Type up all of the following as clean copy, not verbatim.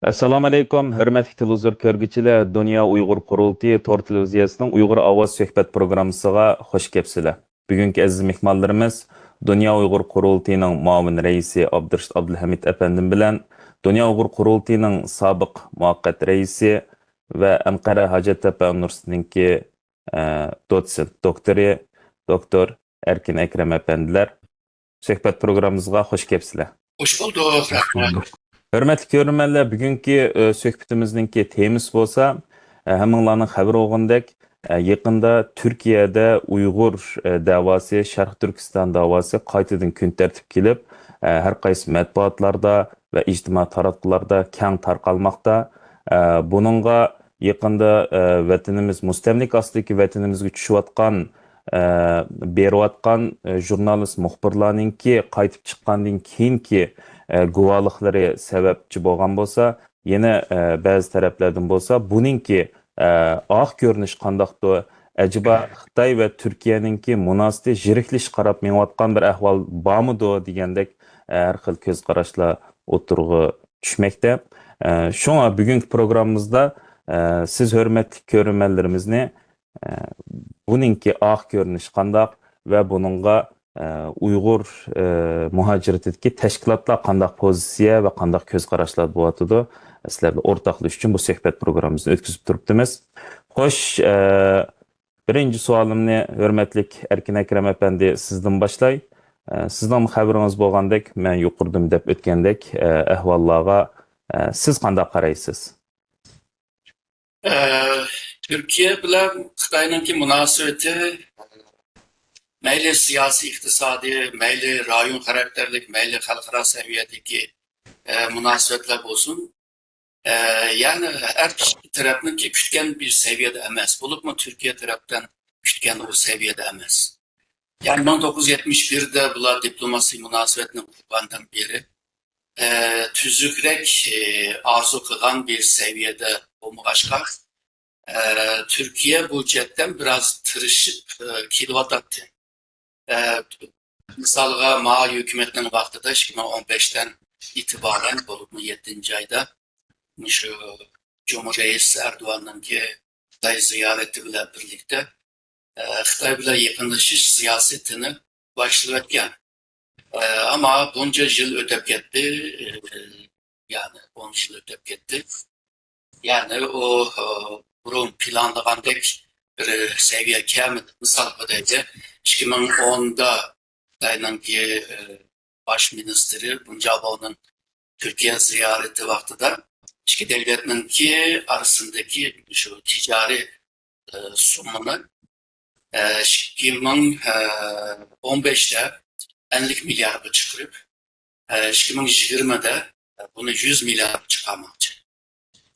Assalomu alaykum, hurmatli televizor ko'rguvchilar. Dunyo Uyg'ur qurultiyi tor televiziyasining Uyg'ur ovoz suhbat programmasiga xush kelibsizlar. Bugungi aziz mehmonlarimiz Dunyo Uyg'ur qurultiyining muavin raisi Abdurshid Abdulhamid afandim bilan Dunyo Uyg'ur qurultiyining sobiq muvaqqat raisi va Anqara Hojattepa universitetininki dotsent doktori doktor Erkin Akram afandilar suhbat programmamizga xush kelibsizlar. Hoş bulduk. Hoş bulduk. Hörmətli görürmənlər, bugünkü söhbətimizdənki temas bolsa, həminlarning xəbər olğandək, yaqında Türkiyədə Uyğur davası, Şərq Türkistan davası qaytadan gün tərtib kelib, hər qaysı mətbuatlarda və ictimai taratqularda kəng tarqalmaqda. Bununla yaqında vətənimiz müstəmlik astidagi vətənimizə düşüyotqan beriyotqan jurnalist muxbirlarninki qaytib chiqqandan keyinki guvohliklari sababchi bo'lgan bo'lsa, yana ba'zi taraflardan bo'lsa, buningki oq ko'rinish qandoqdir, ajiba Xitoy va Turkiyaninki munosabati jiriklish qarab menayotgan bir ahvol bormidi degandek har xil ko'z qarashlar o'tirg'i tushmoqda. Shunga bugungi programmamizda siz hurmatli ko'ruvchilarimizni buningki oq ko'rinish qandoq va buningga Uyg'ur muhojiratidagi tashkilotlar qanday pozitsiya va qanday ko'z qarashlar bo'layotidi, sizlarga o'rtoqlik uchun bu suhbat programmamizni o'tkazib turibmiz. Xo'sh, birinchi savolimni hurmatli Erkin Akram apandi sizdan boshlay. Sizning xabaringiz bo'lgandek, men yuqordim deb o'tgandek ahvollarga siz qanday qaraysiz? Türkiye bilan Xitoyninki munosabati mayli siyosiy, iqtisodiy, mayli rayon xarakterlik, mayli xalqaro saviyadagi munosabatlar bo'lsin. Yani her tarafninki kutgan bir seviyede emas. Bo'libmi Türkiye tarafdan kutgan o seviyede emas. Yani 1971'de bular diplomasi munosabatni qurgandan beri tüzükrek arzu qilgan bir seviyede olmag'achqa Türkiye bu jihatdan biraz tirishib kelyapti. Misalga Mali hükümetinin vaqtida 2015'ten itibaren bo'libmi 7-oyda şu Cumhurreis Erdoğan'ınki Xitoy ziyareti bilan birlikte Xitoy bilan yaqinlashish siyosetini boshlayotgan. Ama bunca yıl ötep gitti, yani 10 yıl ötep gitti. Yani o burun planlagandek bir seviye kelmedi. Misal böylece 2010'da Xitoyninki baş ministri Bunjabo'nun Türkiye ziyareti vaktida iki devletninki arasındaki şu ticari sumunu 2015'te 50 milyar çıkarıp 2020'de bunu 100 milyar çıkarmakçı.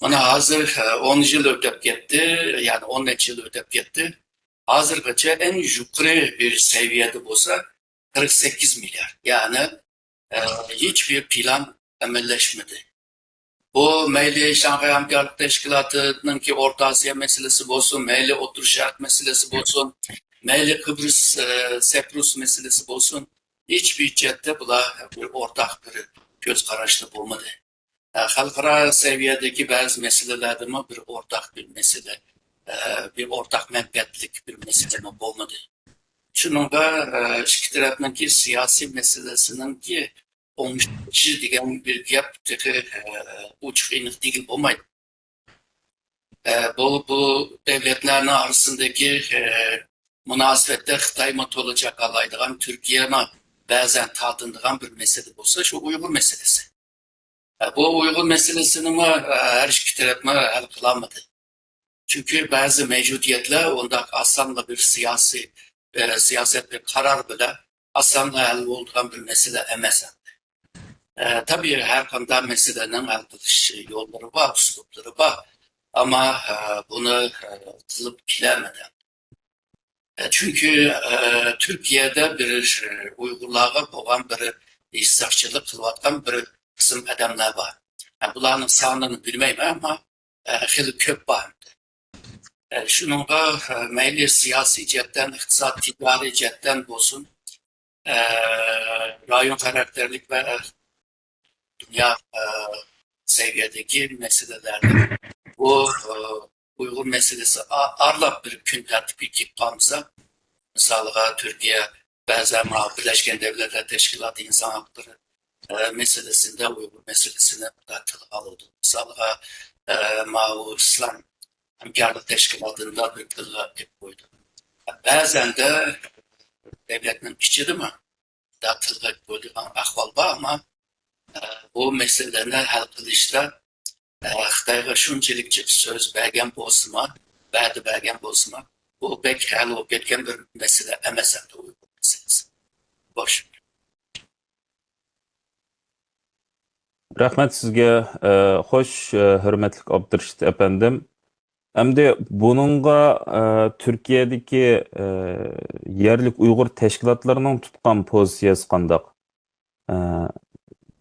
Bana hazır 10 yıl ötep gitti, yani 10 yıl ötep gitti. Hazırgacha en yukarı bir seviyede olsa 48 milyar. Yani hiçbir plan amelleşmedi. Bu meyli Şanghay Hamkarlık Teşkilatı'nın ki Orta Asya meselesi olsun, meyli Otur Şart meselesi olsun, meyli Kıbrıs, Seprus meselesi olsun, hiçbir cihette bula bir ortak bir göz kararışlı bulmadı. Halkara seviyedeki bazı meselelerde mi bir ortak bir mesele, bir ortak menfaatlik bir mesele mi bulmadı. Şununla iki tarafının ki siyasi meselesinin ki olmuşçu diyen bir gap uç kıyınlık değil olmaydı. Bu devletlerin arasındaki münasebette Xitay olacak alaydıgan Türkiye'ne bazen tadındığan bir mesele olsa şu Uygur meselesi. Bu Uygur meselesini her iki tarafına hal kılamadı. Çünkü bazı mevcudiyetler onda aslında bir siyaset bir karar bile aslında hal olduğun bir mesele emezen. Tabii her konuda meselenin hal kılış yolları var, üslupları var. Ama bunu kılıp bilemeden. Çünkü Türkiye'de bir Uygurlarga olan bir israfçılık kılvatkan bir kısım adamlar var. Bunların sanını bilmeyim ama hili köp var. Şununla meyli siyasi cihetten, iktisat, ticari cihetten olsun, rayon karakterlik ve dünya seviyedeki meselelerde bu Uygur meselesi arlap bir gün tertibi kalmasa, mesela Türkiye bazen Birleşken Devletler Teşkilatı insan hakları meselesinde Uygur meselesini tilga alındı. Mesela İslam Hamkarlık Teşkilatı'nda bir tilga koydu. Bazen de devletin içi değil mi? Da tilga koyduğun ahval var ama bu meselelerini hal kılışta Xitayga şunchalik söz bergen bolsa, va'da bergen bolsa, bu pek hal bo'lib ketgan bir masala emas endi Uyghur masalasi. Bosh. Rahmet sizge. Hoş, hürmetli Abdurşit efendim. Endi bununla Türkiye'deki yerlik Uygur teşkilatlarının tutkan pozisiyası qandaq?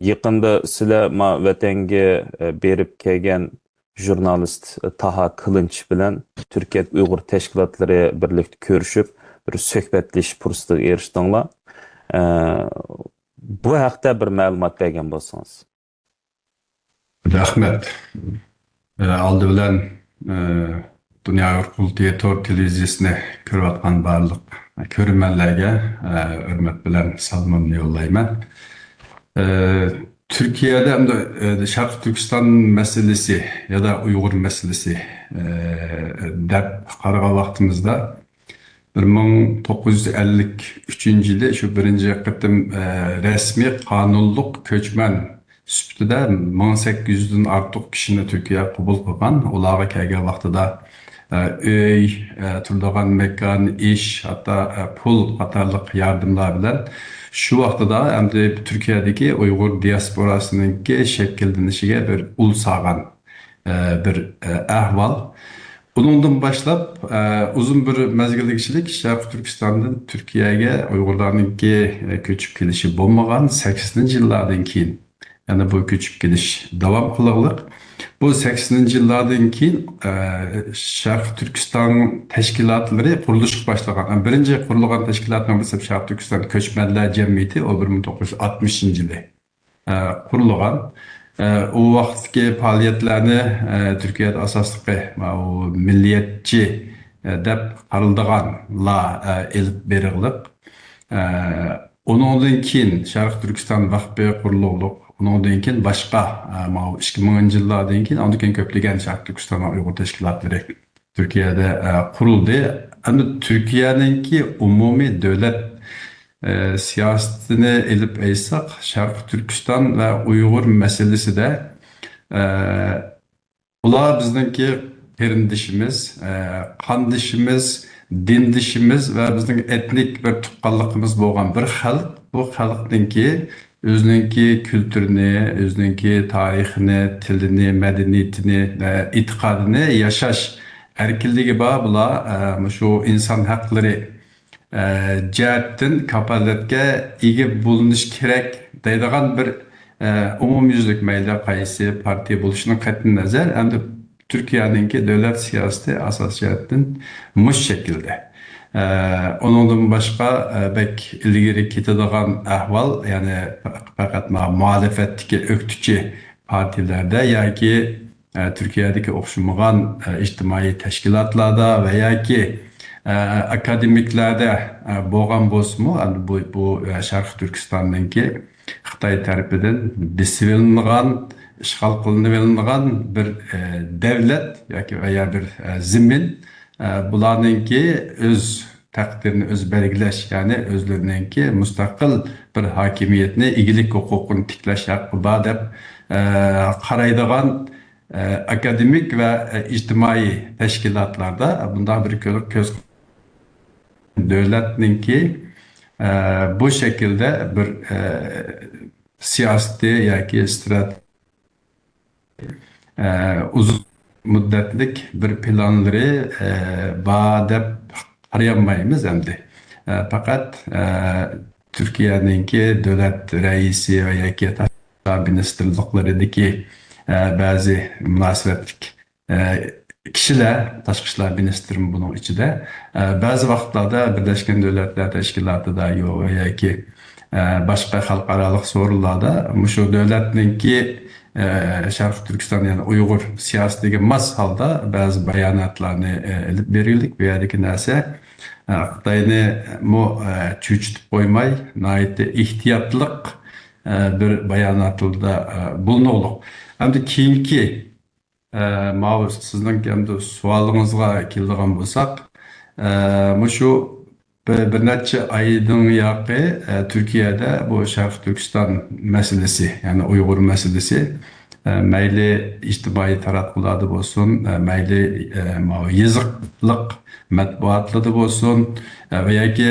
Yaqında sizler ma vatanga berip kelgan jurnalist Taha Kılınç bilen Türkiye Uygur teşkilatları birlikte görüşüp bir söhbetleşish fursatiga erişdinglar. Bu haqda bir ma'lumot bergan bo'lsangiz. Rahmet. Aldı bilen Dünya Uygur Tor televiziyasini ko'rayotgan barliq ko'rmanlarga hurmat bilan salomimni yo'llayman. Türkiye'de Şarkı Türkistan meselesi ya da Uygur meselesi dep qaragan vaqtimizda 1953 yılı şu birinci qitim resmi qanunluq ko'chman süptüde 1800'den artıq kişini Türkiye qabul qilgan. Ularga kelgan vaqtida öy, turadigan mekan, ish, hatta pul qatorliq yardımlar bilan şu vaqtida endi Türkiye'deki Uygur diasporasınınki şekillenişige bir ul sağan bir ahval. Bunundan başlap uzun bir mezgillik kişilik Şarkı Türkistan'dan Türkiye'ye Uygurlarınki köçüp gelişi bo'lmagan 80. yıllardan keyin, yani bu köçüp geliş devam kılırlık. Bu 80. yıllardan keyin Şarkı Türkistan teşkilatları kuruluşa başlagan. Yani birinci kurulgan teşkilatın bilsem Şarkı Türkistan Köçmenler Cemiyeti o 1960. yılı kurulgan. O vaqtki faaliyetlerini Türkiye'de asaslıqı o milliyetçi dep qarıldıganla elip berilip ondan keyin Şarkı Türkistan vakfı kurululuq. Ondan keyin başqa 2000 yıllardan keyin ondan keyin köplegen Şarkı Türkistan Uygur teşkilatları Türkiye'de kuruldu. Endi Türkiye'ninki umumi devlet siyasetini elip aysak Şarkı Türkistan ve Uygur meselesi de ular bizdeki kerindişimiz, kandişimiz, dindişimiz ve bizning etnik bir tuqqanlığımız bo'lgan bir xalq. Bu xalqninki özününki kültürünü, özününki tarixini, tilini, medeniyetini, itiqadını yaşaş erkinligi bor bular şu insan hakları cihatdan kapolatga ega bo'linish kerak deydigan bir umumyüzlük mayli qaysi partiya bo'lishidan qat'iy nazar endi Türkiye'ninki devlet siyaseti asas cihatdan mush şekilde. Onundan başqa bek ilgiri ketadigan ahval, yani faqat muhalefetdeki öktücü partilerde yoki Türkiye'deki o'xshamagan ijtimoiy tashkilotlarda va yoki akademiklerde bo'lgan bo'lsa-mu, bu Şarkı Türkistan'daki Xitay tarafidan besilingan, işgal qilingan bir devlet yoki veya bir zimin bularninki öz takdirini öz belgilash, yani özlerininki mustaqil bir hakimiyetni, egilik huquqini tiklash haqqi bor deb qaraydigan akademik ve ijtimoiy teşkilatlarda bundan bir göz devletninki bu şekilde bir siyaseti yoki strateji uzun müddetlik bir planları bor deb qaramaymiz endi. Fakat Türkiye'ninki devlet reisi ve yoki ministrliklaridagi bazı münasebetlik kişiler, Tashqi ishlar ministri bunun içinde bazı vaqtlarda Birleşken Devletler Teşkilatı'da yoki başka halkaralık sorularda şu devletninki Şarkı Türkistan yani Uygur siyasetiga mos holda ba'zi bayonotlarni ilib berildik. Bu yerdagi narsa Xitoyni cho'chitib qo'ymay, nihoyatda ehtiyotliq bir bayonotlarda bulunuvdik. Hamda keyingi sizning hamda savolingizga keladigan bo'lsak, shu bir necha oydan yoqi Turkiyada bu Sharq Turkiston masalasi, ya'ni Uyg'ur masalasi mayli ijtimoiy taratqularda bo'lsin, mayli yozıqliq matbuotlarda bo'lsin va yoki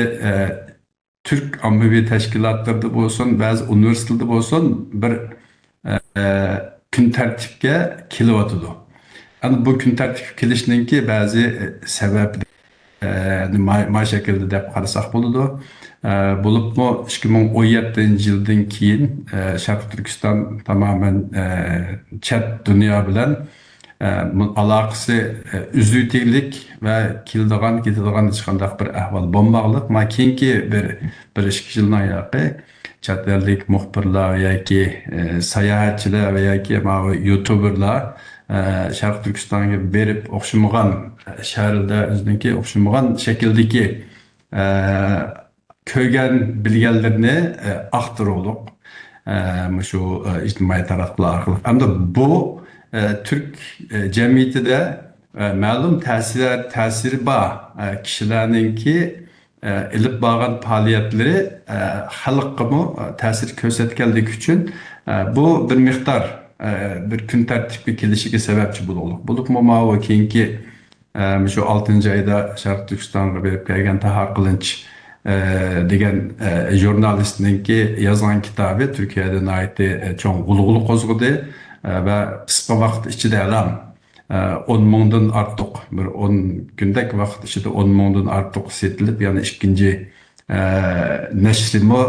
Türk ommaviy tashkilotlarida bo'lsin, ba'zi universitetlarda bo'lsin bir kun tartibga kelyotidi. Yani bu kun tartibga kelishninki ba'zi sabablar ma şekilde deb qarasak bo'ladi. Bo'libmi 2017-yildan keyin Sharq Turkiston tamoman chet dunyo bilan aloqasi uzlulik va ketadigan hech qanday bir ahvol bo'lmaganlik. Ma keyingi bir ikki yildan yoqi chet ellik muxbirlar yoki sayohatchilar va yoki youtuberlar Sharq Turkistonga berib o'xshamagan shaharda o'ziniki o'xshamagan shakldagi ko'rgan bilganlarini axtaruvliq shu ijtimoiy tarmoqlar orqali. Hamda bu Türk jamiyatida ma'lum ta'siri bor kishilarninki ilib borgan faoliyatlari xalqqa ta'sir ko'rsatganligi uchun bu bir miqdor bir kun tartibga kelishiga sababchi bo'ldi. Bo'libmi keyingi shu 6-oyda Sharq Turkistonga berib kelgan Taha Qilınch degan jurnalistninki yozgan kitobi Turkiyada nihoyatda cho'ng g'ulg'ula qo'zg'adi va qisqa vaqt ichida ham 10 mingdan ortiq bir 10 kundak vaqt ichida 10 mingdan ortiq setilib, ya'ni ikkinchi nashrimi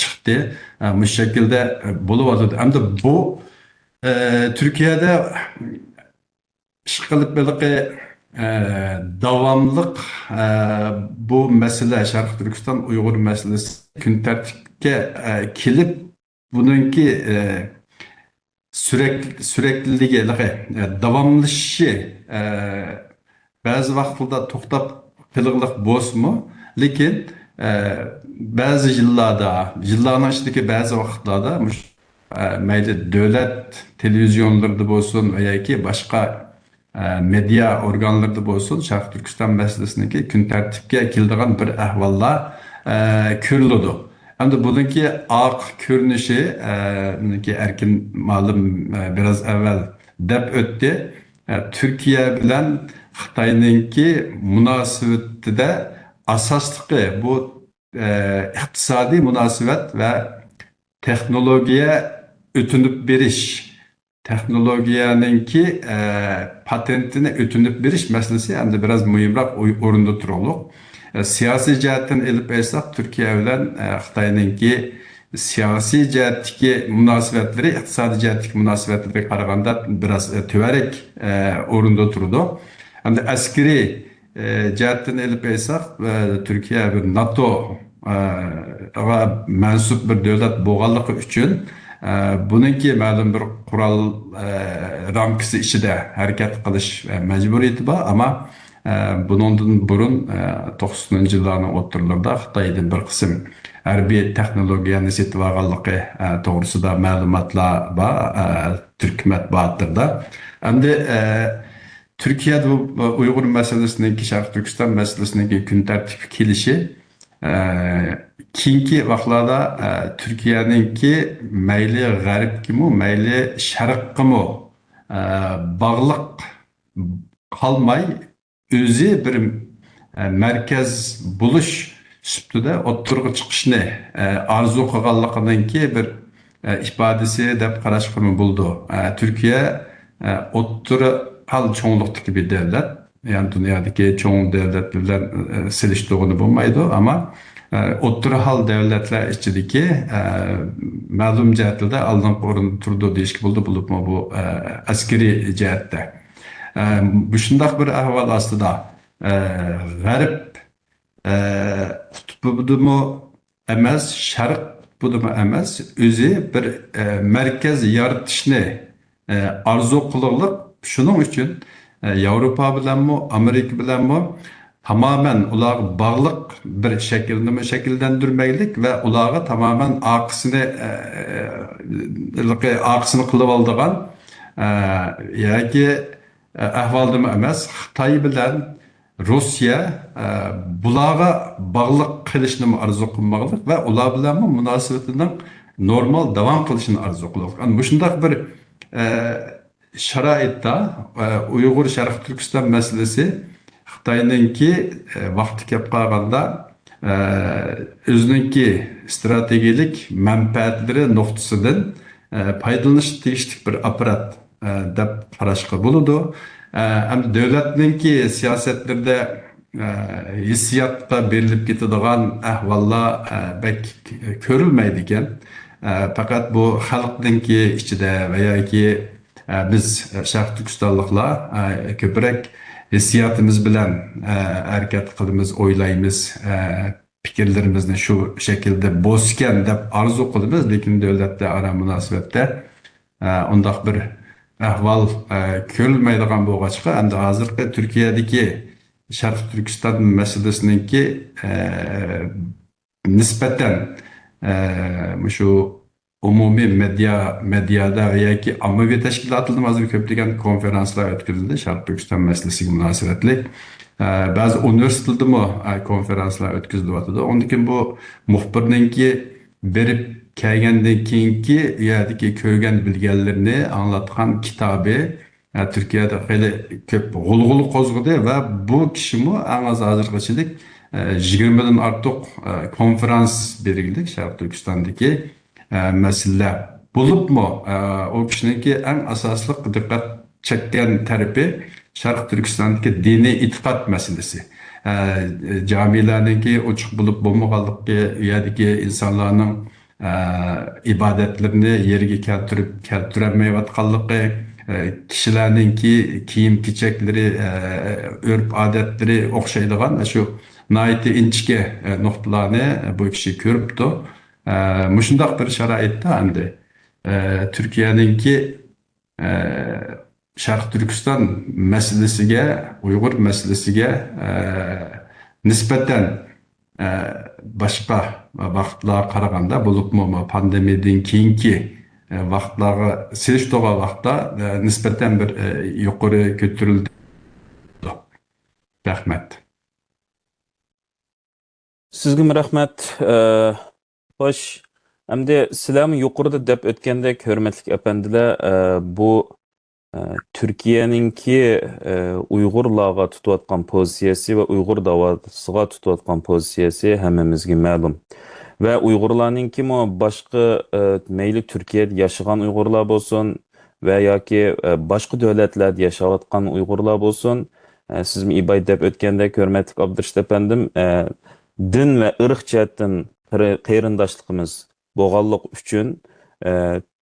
chiqdi. Bu shaklda bo'lyapti. Hamda bu Türkiye'de işgalip belki davamlık bu mesele Şarkı Türkistan Uygur meselesi gün tertipke kilip bununki sürekliliği, davamlışı bazı vakitlerde toktap kılıqlıq bozmu, lakin bazı yıllardan içindeki bazı vakitlerde mayli devlet televizyonlarda bo'lsin va yoki boshqa media organlarida bo'lsin Sharq Turkiston masalasiniki kun tartibga keladigan bir ahvollar ko'riladi. Hamda buniki oq ko'rinishi buniki erkin ma'lum biraz evvel deb o'tdi. Türkiye bilan Xitoyninki munosabatida asosligi bu iqtisodiy munosabat va texnologiya ötünüp beriş, texnologiyanınki patentini ötünüp beriş meselesi hem de biraz mühimrak orunda duruluk. Siyasi cihetten elip esnaf Türkiye bilen Xitayninki siyasi cihetteki münasebetleri, iktisadi cihetteki münasebetleri qaraganda biraz tüverek orunda durdu. Hem de askeri cihetten elip esnaf Türkiye bir NATO mensup bir devlet bo'lganligi uchun buningki ma'lum bir qurol ramkasi ichida harakat qilish majburiyati bor, ammo bundan burun 90-yillarning o'rtalarida Xitoydan bir qism harbiy texnologiyani setib olganligi to'g'risida ma'lumotlar bor Türk matbuotlarida. Endi Türkiye'de Uygur meselesininki Sharq Turkiston meselesininki kun tartibga kelishi keyingi vaqtlarda Türkiye'ninki mayli g'arbgimi, mayli sharqgimi bog'liq qolmay o'zi bir merkez bo'lish sifatida o'ttirg'i chiqishni arzu qilganligininki bir ifodasi deb qarashga bo'ldi. Türkiye o'ttirg'i hal cho'nglikdagi bir davlat. Yani dünyadaki çoğun devletler bilen siliştiğini bulmaydı ama o'ttir hal devletler içindeki ma'lum cihetlerde aldığım orunda turdu değişik buldu bulup mu bu askeri cihette. Bu şundak bir ahval aslında garip bu mu emez, şark bu mu emez, özü bir merkez yaratışını arzu kılırlık şunun için Avrupa bilenmi, Amerika bilenmi tamamen ular bağlılık bir şekilde şekillendirmeylik ve ulara tamamen aksını kılıp aldığan yoki ahvalda emas Xitoy bilan Rossiya bularga bağlılık qilishni arzu qilmoqlik ve ular bilan munosabatning normal devam qilishini arzu qilmoqlik. Yani shunday bir sharoitda Uyg'ur Sharq Turkiston masalasi Xitoyninki vaqti kelib qolganda o'zininki strategik manfaatlari nuqtasidan foydalanish tegishli bir apparat deb qarashga bo'ladi. Hem devletninki siyasetlerinde hissiyatla berilip gitadigan ahvallar pek görülmeydiken. Fakat bu halkninki içinde veya ki biz Şarkı Türkistanlıklar köprek hissiyatımız bilen hareket kılımız, oylayımız, fikirlerimizni şu şekilde bozken dep arzu kılımız, lekin devlette ara münasebette ondak bir ahval görülmeydigan boğaçqa, endi hazırki Türkiye'deki Şarkı Türkistan meselesininki nispeten şu umumi medyada veya ki ammaviy teşkilatlarında köplagan konferanslar ötkazildi Şarkı Türkistan meselesiga münasebetli. Bazı üniversitede mi konferanslar ötkazılyapti. Ondan keyin bu muhbirninki berip kelgandan keyinki yerdeki ko'rgan bilganlarini anlatgan kitabı Türkiye'de hali köp g'ulg'ul qo'zg'adi ve bu kishimi eng az hozirgacha 20 dan ortiq konferans berildi Sharq Turkistondagi meseleler bo'libmi o kishiniki eng asosli diqqat chekkan tarafi Sharq Turkistondagi diniy e'tiqod masalasi. Camilarninki ochiq bo'lib bo'lmaganligi, u yerdagi insonlarning ibadetlerini yerga keltirolmayotganligi, kishilarninki kiyim kechakleri, örf adetleri o'xshaydigan shu nihoyatda inchki nuqtalarni bu kishi ko'ribdi. Mushundaq bir sharoitda endi Turkiyaninki Sharq Turkiston masalasiga, Uyg'ur masalasiga nisbatan boshqa vaqtlarga qaraganda bo'libmi pandemiyadan keyingi vaqtlarga selishtirgan vaqtda nisbatan bir yuqori ko'tarildi. Rahmat. Sizga rahmat. Xo'sh, endi sizlarni yuqorida deb o'tgandek, hurmatli apandilar, bu Türkiye'ninki Uyg'urlarga tutayotgan pozitsiyasi ve Uyg'ur davosiga tutayotgan pozitsiyasi hammamizga ma'lum. Ve Uyg'urlarninki boshqa mayli Türkiye'de yaşayan Uyg'urlar bo'lsin ve yoki boshqa davlatlarda yashayotgan Uyg'urlar bo'lsin, siz ibay deb o'tgandek, hurmatli Abdurashid apandim, din ve ırk jihatdan qarindoshligimiz bo'lganlik uchun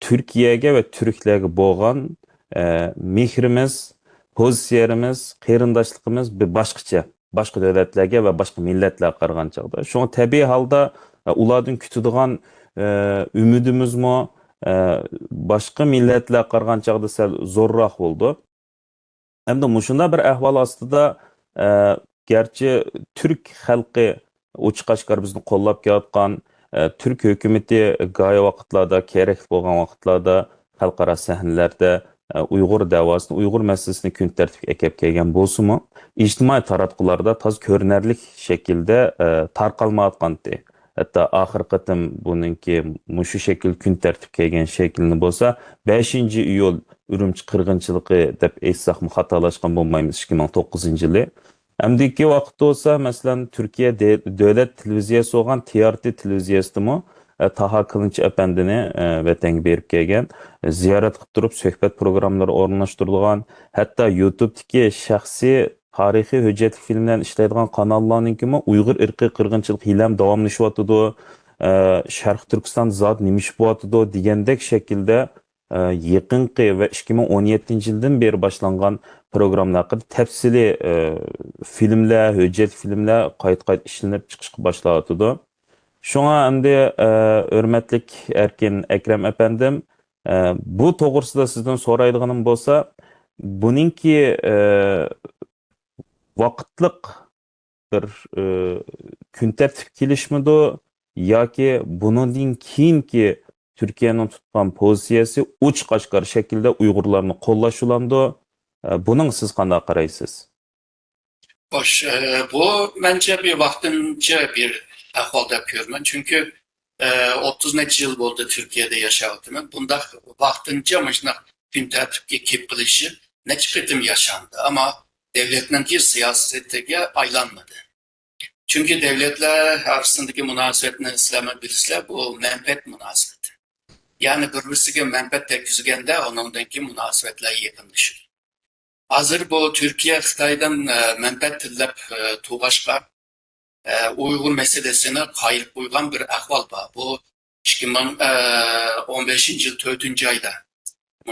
Türkiye'ge ve Türklerge bo'lgan mehrimiz, pozitsiyamiz, qarindoshligimiz bir boshqa davlatlarga va boshqa millatlarga qaragan chog'da. Shunga tabiiy holda ulardan kutadigan umidimizmi boshqa millatlarga qaragan chog'da sal zo'rroq bo'ldi. Hamda mushunda bir ahvol ostida gerçi Türk xalqi ochiq oshkor bizni qo'llab kelayotgan, Türk hukumati go'yo vaqtlarda, kerak bo'lgan vaqtlarda xalqaro sahnalarda Uyg'ur davosini, Uyg'ur masalasini kun tartibga kelib kelgan bo'lsa-mu, ijtimoiy taratqularda toz ko'rinarli shaklda tarqalmayotgandi. Hatta oxir qatim buningki mushu shakl kun tartibga kelgan shaklini bo'lsa, 5-iyul Urumchi qirg'inchiligi deb aytsak xatolashgan bo'lmaymiz 2009-yili. Hamdiki vaqtda olsa, masalan, Türkiye davlat televiziyasi bo'lgan TRT televiziyasida Taha Kılınç Efendi'ni vatanga berib kelgan, ziyorat qilib turib suhbat programmalari o'rnashtirilgan, hatto YouTube'dagi shaxsiy tarixiy hujjatli filmlarni ishlaydigan kanallarninki Uyg'ur irqiy qirg'inchilik hilam davomlashyotidi, Sharq Turkiston zot nima ish bo'lyotidi degandek shaklda yaqinqi va 2017-yildan beri boshlangan programlar haqida tafsili filmlar, hujjatli filmlar qayta ishlanib chiqishga boshlayotidi. Şuna endi hürmetlik Erkin Ekrem efendim, Bu to'g'risida sizdan so'raydiganim bo'lsa, buningki vaqtliq bir kun tartib kelishmidi yoki bundan keyingi Türkiye'nin tutgan pozitsiyasi uch qashqar şekilde Uygurlarni qo'llash ulandı. Buning siz qanday qaraysiz? Hoş, bu bence bir vaktince bir ahvalda görmem. Çünkü 30 neçə yıl oldu Türkiye'de yaşadığım. Bunda vaktince mesela gün tertipki kepilişi ne çıkıtım yaşandı. Ama devletin ki siyasetine aylanmadı. Çünkü devletler arasındaki münasebetini İslam'a bilirse bu menfaat münasebeti. Yani birbirisiyle menfaat tekizgende onundaki münasebetler yakınlaşır. Hazır bu Türkiye Xitay'dan menfaat tillep tuğaşka Uygur meselesine kayıp uygan bir ahval var. Bu 2015 yıl 4. ayda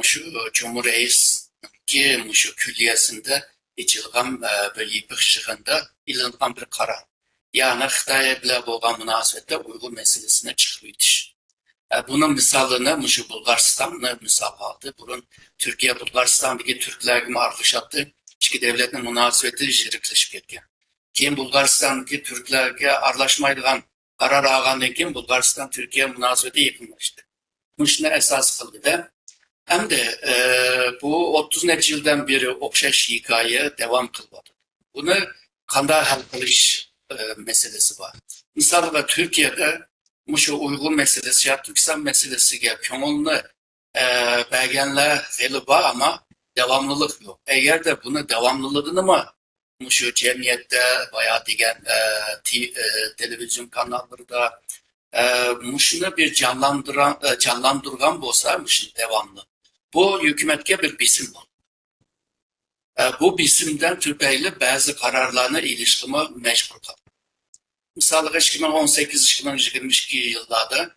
şu Cumhurreis ki şu külliyesinde içilgan bir yipik şıkında ilanılan bir karar. Yani Xitay bile olan münasebette Uygur meselesine çıkıyordu. Bunun misalını şu Bulgaristan'ı misal aldı. Bunun Türkiye Bulgaristan'daki Türklerle arkadaşlattı. İki devletin münasebeti jirikleşip ketken. Keyin Bulgaristan'daki Türklerle arlaşmaydıgan karar ağandan keyin Bulgaristan Türkiye münasebeti yakınlaştı. Bu işine esas kıldı da. Hem de bu 30 neçə yıldan beri okşaş hikaye devam kılmadı. Bunu kanda hal kılış meselesi var. Mesela Türkiye'de şu Uygur meselesi, ya Türkistan meselesi gibi köngülünü belgenler heli var ama devamlılık yok. Eğer de bunu devamlılığını mı şu cemiyette veya diğer televizyon kanallarında şunu bir canlandırgan olsa devamlı. Bu hükümetke bir bisim var. Bu bisimden Türkiye'yle bazı kararlarına ilişkimi mecbur kaldı. Mesela 2018-2022 yıllarda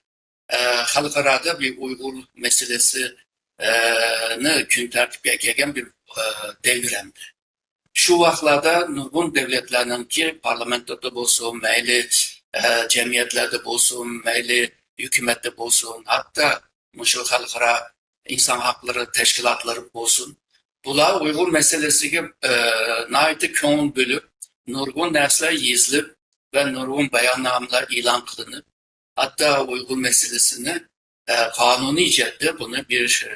halkarada bir Uygur meselesini gün tertipke gelgen bir devremdi. Şu vaxtlarda nurgun devletlerinin ki parlamentoda olsun, meyli cemiyetlerde olsun, meyli hükümette olsun, hatta şu halkara insan hakları teşkilatları olsun. Bunlar Uygur meselesi gibi naiti köngül bölüp, nurgun dersler yazılıp ve nurgun beyannameler ilan kılınıp, hatta Uygur meselesini kanuni icette bunu bir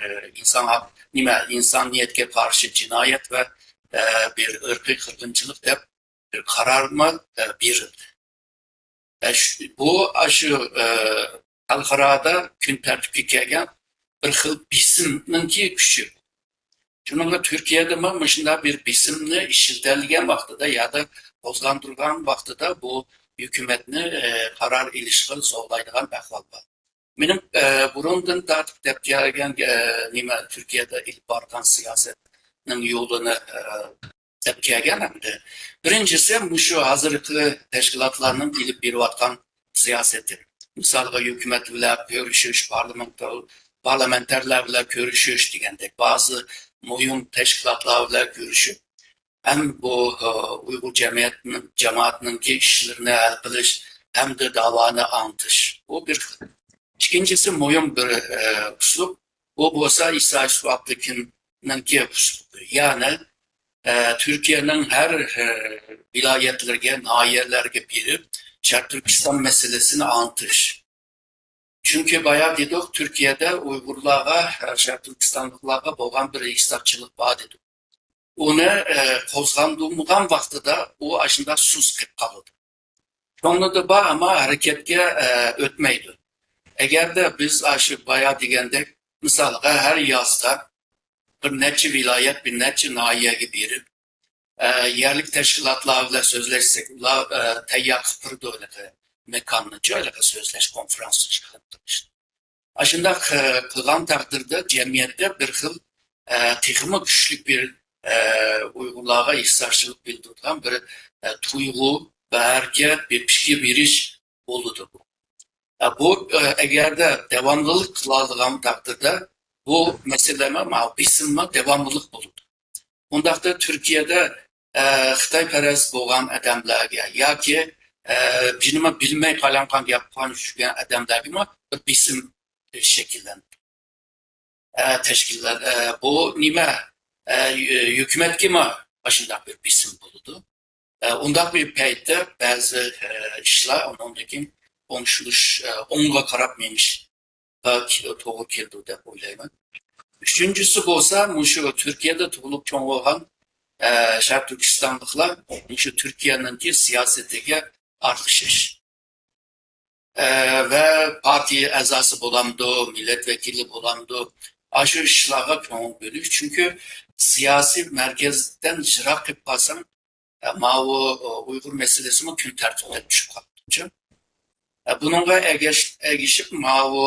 insaniyetke karşı cinayet ve bir ırkı kırgınçılık da bir kararma bir. Bu aşı halkarada gün tertipki gelgen bir xil bisimnin ki küçü. Şununla Türkiye'de mışında bir bisimni işiltelgen vaxtıda ya da bozlandırgan vaxtıda bu hükümetini karar ilişkin zorlaydıgan ahval var. Benim burundan tartip tepkilergen Türkiye'de ilk barkan siyasetinin yolunu tepkilergen hem de. Birincisi şu hazırlıklı teşkilatlarının bilip bir vatkan siyaseti. Mesela hükümetle görüşüş, parlamenterlerle görüşüş degендek bazı muhim teşkilatlarla görüşüp hem bu Uygur cemaatinin işlerine el kılış hem de davanı antış. Bu bir. İkincisi muhim bir uslup. Bu olsa İsa Şuablık'ın ki uslubu. Yani Türkiye'nin her vilayetlerine, nahiyelerine birip Şark Türkistan meselesini antış. Çünkü bayağı dedik Türkiye'de Uygurlarga, Şark Türkistanlıklarga olan bir İslamçılık var dedik. Onu kozgandığımdan vaxtıda o aşında sus kıp kalıdı. Sonra da var ama hareketke ötmeydi. Eğer de biz aşı bayağı degende mesela her yazda bir neçe vilayet, bir neçe nahiye gibi yerlik teşkilatlarla sözleşsek, teyyar kıpırdı öyle mekanlıca öyle sözleş konferansı çıkartmıştı. Aşında kılan takdirde cemiyette bir yıl tekimi güçlük bir Uygurlarga ihsarçılık bildirdiğin bir tuygu ve hareket bir pişki bir iş oldu bu. Bu eğer de devamlılık kıladığım takdirde bu meseleme bisimme devamlılık bulundu. Bunda da Türkiye'de Xitayperest boğan adamlarga ya ki cinime bilmey kalankan yapan düşgen adamlarga bir bisim şekillendi. teşkilat bu nima hükümetki mi aşındak bir bisim buldu. Undaq bir paytda ba'zi ishlar undan keyin o'ngshilish o'ngga qarab menish to'g'ri keldi deb o'ylayman. Uchinchisi bo'lsa, shu Turkiyada tug'ilib cho'ng bo'lgan Sharq Turkistonliklar shu Turkiyaning siyosatiga aralashish ve partiye a'zosi bo'lamdi, milletvekili bo'lamdi. Shu ishlarga ko'ngil berish, chunki siyosiy markazdan yiroq qilib qolsam, bu Uyg'ur meselesi mi kun tartibga tushib qoldi. Bununla ergashib bu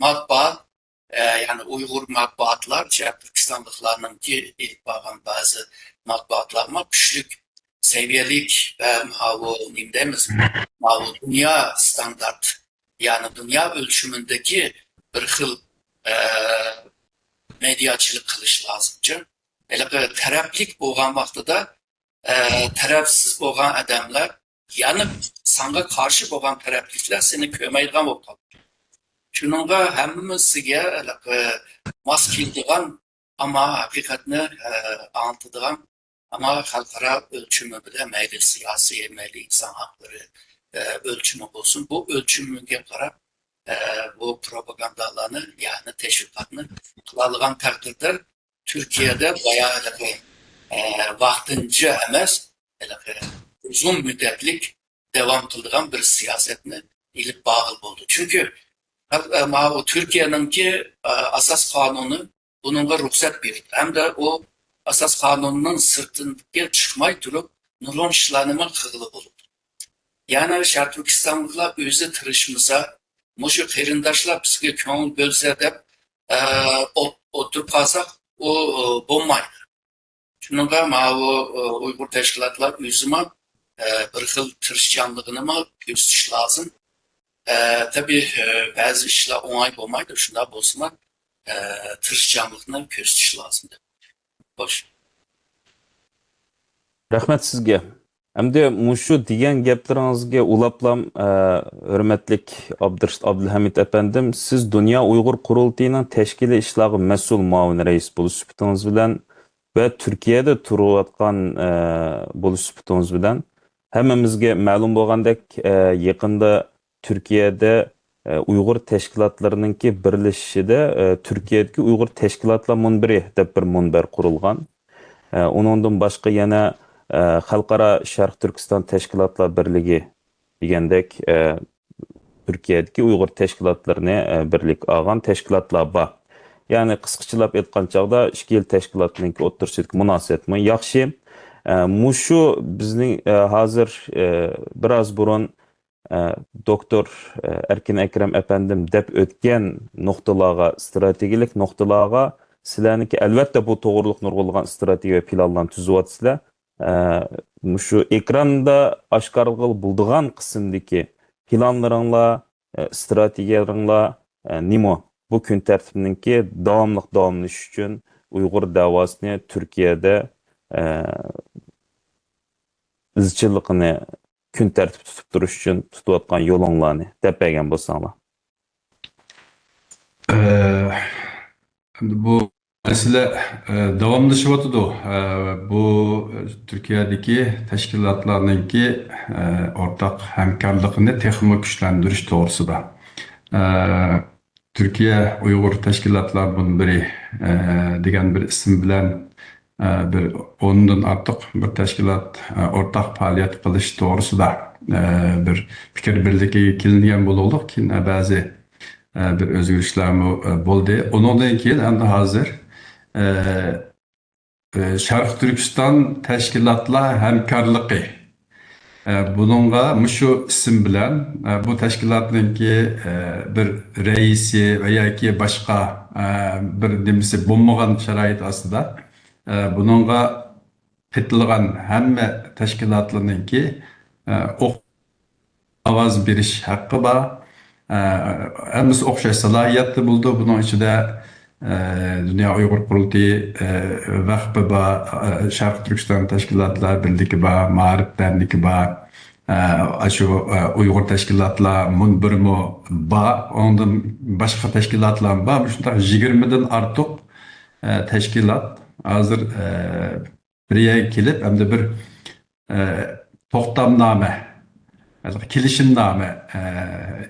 matbuot, yani Uyg'ur matbuotlar, Turkistonliklarning ilk bo'lgan ba'zi matbuotlar kuchli seviyelik ve bu nima deymiz, bu dünya standart, yani dünya ölçümündeki bir xil mediachilik qilish lozimcha. Taraflik bo'lgan vaqtida tarafsiz bo'lgan odamlar, yani sanga qarshi bo'lgan tarafliklar seni ko'maydigan bo'lib qoldi. Shuningga hammasiga mos keladigan, ammo haqiqatni anlatadigan, ama xalqaro ölçümü bilan mayli siyosiy, mayli inson haqlari ölçümü olsun. Bu ölçümüge qarab bu propagandalarni, yani teşvikatni qiladigan taqdirda Türkiye'de bayağı vaqtincha emas, uzun müddetlik devam qiladigan bir siyasetni ilib bağlı oldu. Çünkü Türkiye'ninki asas kanunu bununla ruhsat berdi. Hem de o asas kanununun sırtından çıkmay durup nurlan işlanımı kığılı bulundu. Yani Şarkı Türkistanlıklar özü tırışmıza, muşu kerindaşlar bizge köngül bölse de oturup kalsak o bulmaydı. Şununla Uygur teşkilatlar özüme bir xil tırışçanlığını mı gösteriş lazım. Tabii bazı işler onay bulmaydı. Şunda bolsa tırışçanlığını gösteriş lazım. Boş. Rahmet sizge. Hamda mushu degan gaplaringizga ulaplam hurmatlik Abdulhamid efendim, siz Dünya Uyghur Qurultayining tashkiliy ishlari mas'ul muavin rais bo'lish sifatingiz bilan va Turkiyada turayotgan bo'lish sifatingiz bilan hammamizga ma'lum bo'lgandek, yaqinda Turkiyada Uyg'ur tashkilotlarininki birlashishida Turkiyadagi Uyg'ur tashkilotlar munbiri deb bir munbar qurilgan. Uningdan boshqa yana Xalqaro Sharq Turkiston Tashkilotlar Birligi degandek Turkiyadagi Uyg'ur tashkilotlarini birlik olgan tashkilotlar bor. Ya'ni qisqachilab aytgan chog'da ikki yil tashkilotning o'rtasidagi munosabatmi yaxshi. Mushu bizning hozir biroz burun doktor Erkin Akram efendim deb o'tgan nuqtalarga, strategik nuqtalarga sizlarniki albatta bu to'g'riliq nurg'ulgan strategiya va planlarni tuzyapsizlar. Şu ekranda aşkarlığı bulduğun kısımdaki planlarınla, stratejiyalarınla nimo bu gün tertibindeki davamlış için Uygur davasını Türkiye'de izchilligini gün tertib tutup duruş için tutuyotgan yolunlarını dep bergen bolsanglar. Bu mesele davamlaşıvatıdı. Bu Türkiye'deki teşkilatlarınki ortak hemkarlığını texmi güçlendiriş doğrusu da. Türkiye Uygur Teşkilatlar bunun biri degen bir isim bilen bir ondan artık bir teşkilat ortak faaliyet kılış doğrusu da bir fikir birliği kilingen bululuk ki bazı bir özgürlüklerimi buldu. Ondan keyin endi hazır Şarkı Türkistan Teşkilatlar Hemkarlığı bununla şu isim bilen bu teşkilatınki bir reisi veya ki başka bir demisi bulmagan şerait aslında bununla petilgan hemme teşkilatlarınki avaz beriş hakkı var. Hemmesi okşay salahiyatlı buldu. Bunun içinde Dünya Uygur Qurultayı vakfı var, Şarkı Türkistan Teşkilatlar Birliği var, Mağrip Derneği var, Şu Uyghur teşkilatlar munbirmi ba, ondan başka teşkilatlar ba, şunda 20'den artık teşkilat hazır bir yere kelip hem de bir to'xtamnoma, kelishimnoma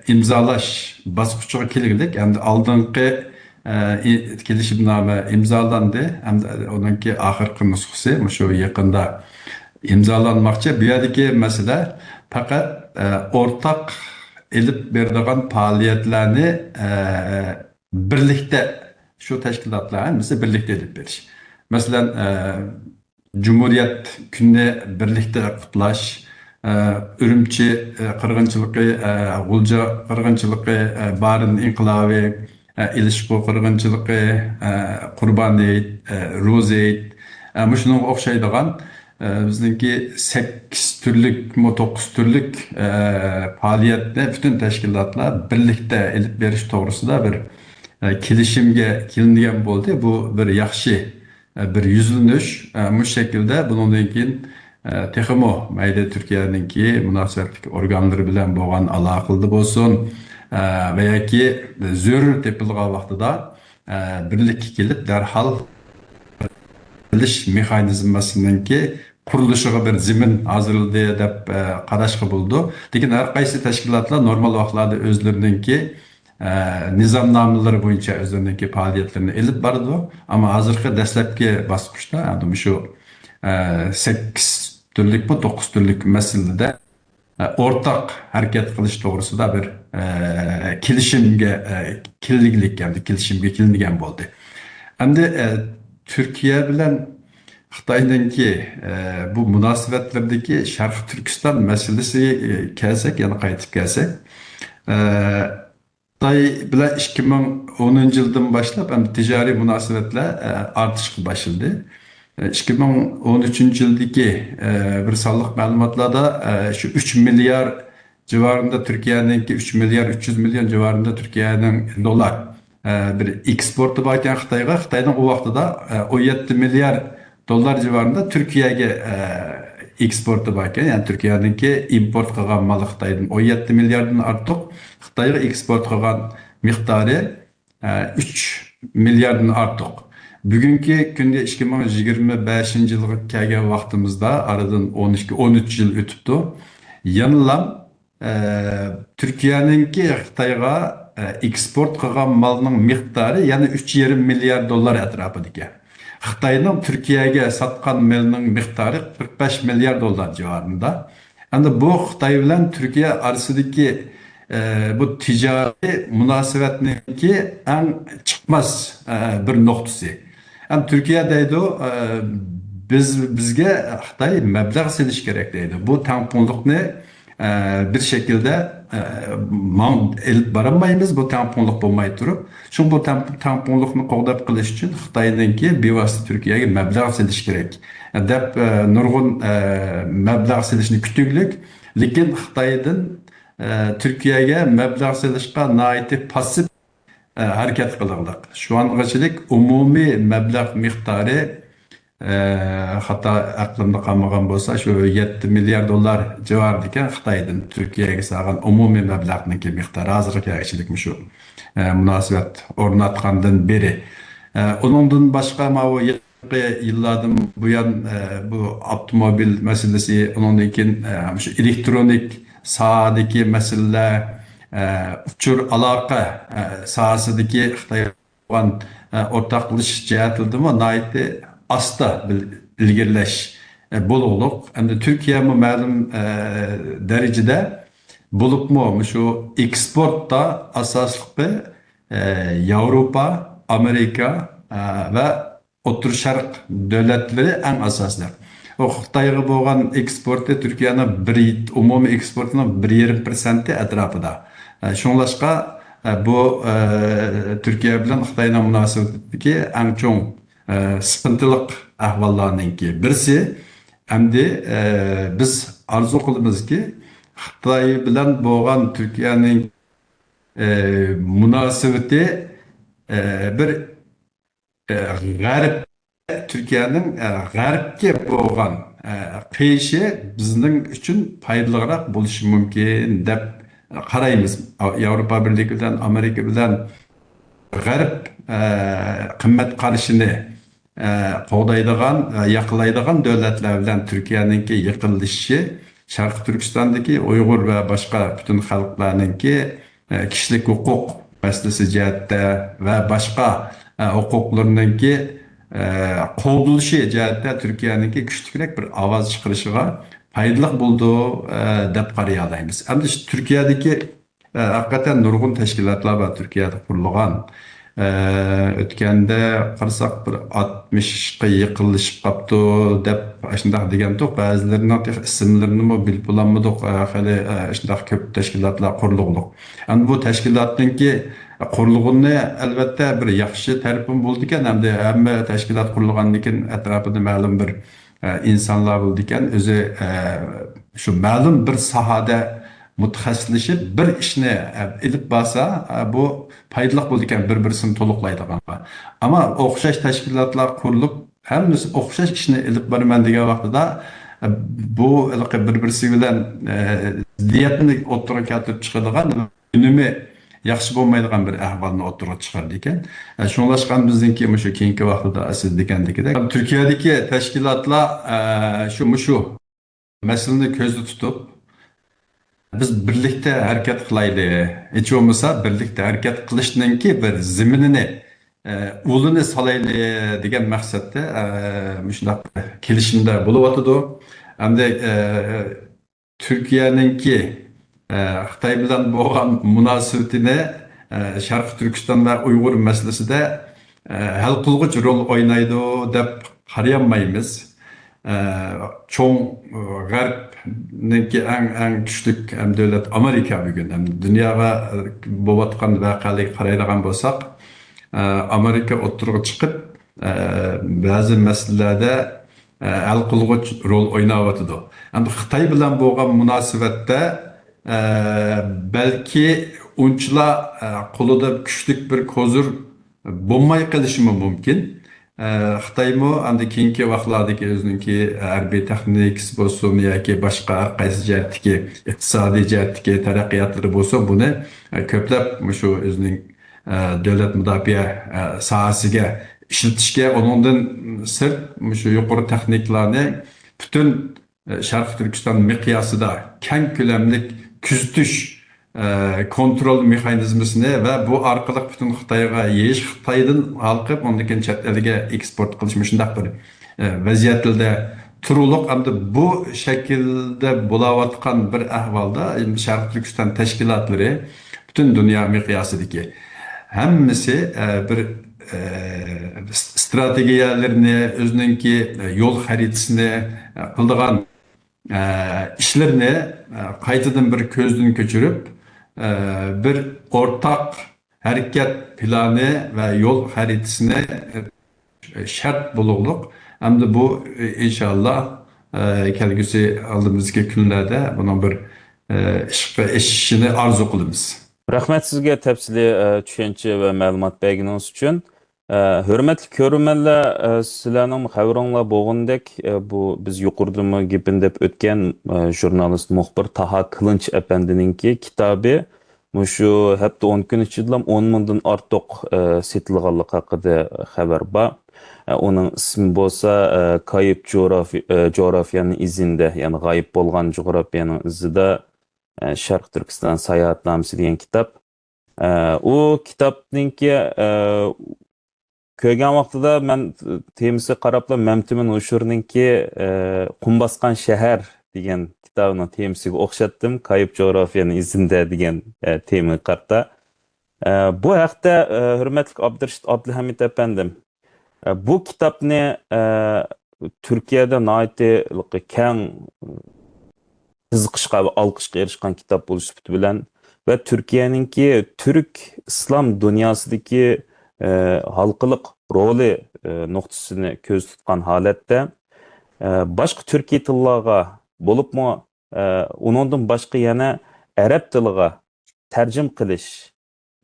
imzolash bosqichiga keldik. Endi oldingi kelishimnoma imzolandi. Endi undan keyin oxirgi nusxasi shu yaqinda imzolanmoqchi. Bu yerdagi masala faqat o'rtaq elib beradigan faoliyatlarni birlikda şu teşkilatlar bize birlikte edip beriş. Mesela Cumhuriyet günü birlikte kutlaş, Ürümçi kırgınçılığı, Gulca kırgınçılığı, Barın İnkılabı, İlişko kırgınçılığı, Kurban Eid, Roz Eid, şunun okşaydıgan bizdeki 8 türlük, 9 türlük faaliyette bütün teşkilatlar birlikte elip beriş doğrusu da bir kelishimga kelingan bo'ldi. Bu bir yaxshi bir yuzlanish. Bu şekilde bundan keyin texmo mayda Türkiye'ninki munosabatli organları bilan bo'lgan aloqada bo'lsin va yoki zo'r tepilgan vaqtida birlikka kelib darhol bilish mexanizmasininki qurilishiga bir zimin hozirladi deb qarashga bo'ldi. Lekin har qaysi tashkilotlar normal vaqtlarda o'zlarininki nizamnomalari bo'yicha o'zlariniki faoliyatlarini elib bordi. Ama hozirgi dastlabki bosqichda shu 8 türlük mi 9 türlük meselede o'rtaq harakat qilish to'g'risida bir kelishimga kelingan bo'ldi. Endi Türkiye bilan Xitoyninki bu munosabatlardagi Sharq Turkiston masalasiga kelsak, yana qaytib kelsak, Xitoy bilan 2010 yildan boshlab ham tijoriy munosabatlar ortishga boshladi. 2013 yildagi bir sonliq ma'lumotlarda şu 3 milyar civarında Türkiye'ninki 3 milyar 300 milyon civarında Türkiye'nin dolar bir eksportu var ekan Xitoyga. Xitoyning o vaqtida 17 milyar dolar civarında Türkiye'ye eksportu var ekan. Yani Türkiye'ninki import qilgan malı Xitoydan 17 milyardan ortiq, Xitoyga eksport qilgan miqdori 3 milyardan ortiq. Bugünkü günde 2025 yılga kelgan vaqtimizda aradan 12-13 yıl ötüptü. Yanılam Türkiye'ninki Xitoyga eksport qilgan malning miqdori yana 3,5 milyar dolar atrofida. Xitoyning Türkiye'ye satgan malning miqdori 45 milyar dolar civarında. Endi bu Xitoy bilan Türkiye arasidagi bu ticari munosabatniki eng chiqmas bir nuqtasi. Hem Türkiye deydi bizge Xitoy mablag' selish kerak deydi. Bu tamponlikni bir şekilde elib boramaymiz. Bu tamponlik bo'lmay turib, çünkü bu tamponlikni qo'g'dab qilish uchun Xitoyninki bevosita Türkiye'ye mablag' selish kerak deb nurg'un mablag' selishni kutdik. Lekin Xitoydan Türkiye'ye mablag' selishga noiti passiv harakat qildik. Şu angachilik umumiy mablag' miqdori hatta aklımda qolmagan bo'lsa şu 7 milyar dolar civarında ekan Xitoydan Türkiye'ye salgan umumiy mablag'niki miqdori hozirgachilik şu munosabat o'rnatgandan beri. Onundan başka bu yıllardan bu yan bu avtomobil meselesi, onundan keyin şu elektronik sahadagi meseleler, uçur aloqa sohasidagi Xitoy bilan o'rtaqlashish jihatidami naiti asta ilgirlash bo'lug'liq. Endi Türkiye mi ma'lum derecede bo'libmi şu eksportda asosli Avrupa, Amerika ve O'rta Sharq davlatlari eng asosli. O Xitoyga bo'lgan eksporti Türkiye'nin umumiy eksportining 1,5% atrofida. Şunlaşqa bu Türkiye bilan Xitoyning munosabatidagi eng cho'ng sıkıntılık ahvallarninki birisi. Endi biz arzu qilamiz-ki Xitoy bilan bo'lgan Türkiye'nin munosabati bir g'arb Türkiye'nin g'arbga bo'lgan qiyishi bizning uchun foydaliroq bo'lishi mumkin deb qaraymiz. Yevropa Birligi bilan Amerika bilan G'arb qimmat qarashini qo'g'daydigan, yaqinlaydigan davlatlar bilan Turkiyaningki yiqilishi Sharq Turkistondagi Uyg'ur va boshqa butun xalqlarningki kishilik huquq masalasi jihatda va boshqa huquqlarningki qo'llanishi jihatda Turkiyaningki kuchliroq bir ovoz chiqarishiga foydali bo'ldi deb qaray olamiz. Endi Turkiyadagi haqiqatan nurg'un tashkilotlar bor Turkiyada qurilgan. O'tganda qarasak bir 60ga yiqilishib qolibdi deb shundoq degandik. Ba'zilarining ismlarini bilib bo'lmadik. Hali shundoq ko'p tashkilotlar qurilgan. Endi bu tashkilotningki qurilg'ini albatta bir yaxshi tarafi bo'ldi ekan, hamda hamma tashkilot qurilgandan keyin atrofida ma'lum bir insonlar bo'ldi ekan, o'zi shu ma'lum bir sohada mutaxassislashib bir ishni ilib borsa, bu foydali bo'ldi ekan, bir-birini to'liqlaydigan. Ammo o'xshash tashkilotlar qurilib, hammasi o'xshash ishni ilib boraman degan vaqtida bu bir-birisi bilan ziddiyatni o'rtaga keltirib chiqadigan, unumi yaxshi bo'lmaydigan bir ahvolni o'rtaga chiqardi ekan. Shunlashgan bizningki shu keyingi vaqtida siz degandekidek Turkiyadagi tashkilotlar shu masalani ko'zda tutib biz birlikda harakat qilaylik. Hech bo'lmasa birlikda harakat qilishninki bir zaminini ulini solaylik degan maqsadda shunday kelishimda bo'lyotdi. Hamda Turkiyaningki Xitoy bilan bo'lgan munosabatini Sharq Turkiston va Uyg'ur masalasida hal qilg'uch rol o'ynaydi deb qarayolmaymiz. Çoğun G'arbningki eng kuchli davlat Amerika bugun. Dunyoga bo'layotgan voqealarga qaraydigan bo'lsak, Amerika o'tirg'i chiqib ba'zi masalalarda hal qilg'uch rol o'ynayotdi. Endi Xitoy bilan bo'lgan munosabatda belki unchla qo'lida kuchli bir kozur bo'lmay qolishi mumkin. Xitoymi endi keyingi vaqtlardagi o'zininki harbiy texnikasi bo'lsin yoki boshqa qaysi jihatdagi iqtisodiy jihatdagi taraqqiyotlari bo'lsa, buni ko'plab shu o'zining davlat mudofaa sohasiga ishlatishga, undan sirt shu yuqori texniklarni butun Sharq Turkiston miqyosida keng ko'lamli kuzatish kontrol mexanizmasini va bu orqali butun Xitoyga yeyish, Xitoydan olqib undan keyin chet elga eksport qilish shunday bir vaziyatlarda turliq. Hamda bu shaklda bo'layotgan bir ahvolda Sharq Turkiston tashkilotlari butun dunyo miqyosidagi hammasi bir strategiyalarini, o'zininki yo'l xaritasini qildigan ishlarni qaytadan bir ko'zdan kechirib bir o'rtaq harakat plani va yo'l xaritasini shart bo'lug'liq. Hamda bu inshaalloh kelgusi oldimizgi kunlarda buning bir ishga eshishini arzu qilamiz. Rahmat sizga tafsili tushuncha va ma'lumot berganingiz uchun. Hurmatli ko'ruvchilar, sizlarning xabaringlar bo'lgandek, bu biz yuqoridami gapini o'tgan jurnalist muxbir Taha Qilınch apandininki kitobi shu hatto 10 kun ichida 10 mingdan ortiq setilganligi haqida xabar bor. Onun ismi bo'lsa Kayıp Coğrafyanın izinde, ya'ni g'oyib bo'lgan coğrafyanın izida Sharq Turkiston sayohatnomasi degan kitob. U kitobninki ko'rgan vaqtida men temasiga qarabla Mamtimin Ushurninki Qum bosgan shahar degan kitobning temasiga o'xshatdim. Kayıp Coğrafyanın izinde degan temaga qarta. Bu haqda hurmatli Abdurashid Abdulhamid apandim, bu kitobni Turkiyada nihoyatda keng qiziqishga va olqishga erishgan kitob bo'lish bilan va Turkiyaninki Türk İslam dunyosidagi halqiliq roli nuqtasini ko'z tutgan holatda boshqa turkiy tillarga bo'libmi uningdan boshqa yana arab tiliga tarjim qilish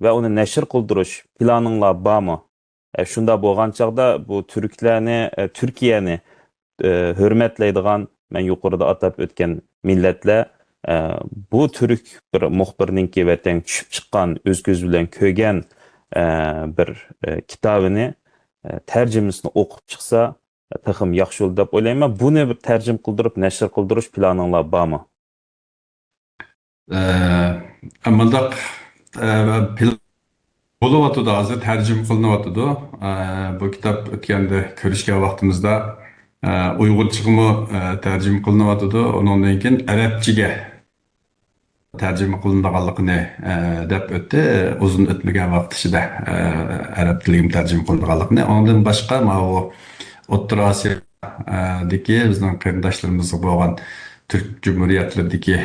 va uni nashr qildirish planinglar bormi? Shunda bo'lgan chaqda bu turklarni Turkiyani hürmetleydigan, ben yukarıda atab ötken milletler bu türk bir muhbirninki vatan düşüp çıkan, öz göz bilen kögen bir kitabını tercümesini okup çıksa takım yaxşı oldu dep oylayman. Bunu bir tercüm kıldırıp neşr kıldırış planınlar barmı? Amaldaq bo'lyapti, hozir tarjima qilinyapti. Bu kitob o'tganda ko'rishgan vaqtimizda uyg'urchagami tarjima qilinyapti. Undan keyin arabchaga tarjima qilinganligini deb o'tdi. Uzun o'tmagan vaqt ichida arab tiliga tarjima qilinganligini. Ondan boshqa mana O'rta Osiyodagi bizning qarindoshlarimizga bo'lgan Türk Cumhuriyetlerindeki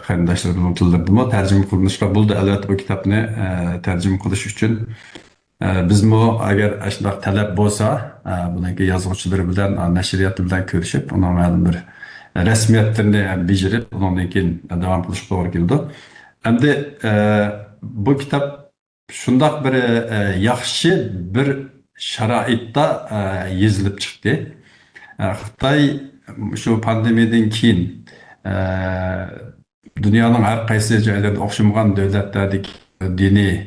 kardeşlerimizin tillerinde tercüme kılınışla buldu. Elbette bu kitabını tercüme kılış için biz mi eğer aşağıda talep bolsa bununki yazgıçları bilen, neşriyatı bilen görüşüp ona ma'lum bir resmiyetlerini becerip ondan keyin devam kılış doğru geldi. Endi bu kitap şundak bir yaxşı bir şaraitda yazılıp çıktı. Xitoy şu pandemiyadan keyin dünyanın her qaysi joylarida o'xshamagan davlatlardagi diniy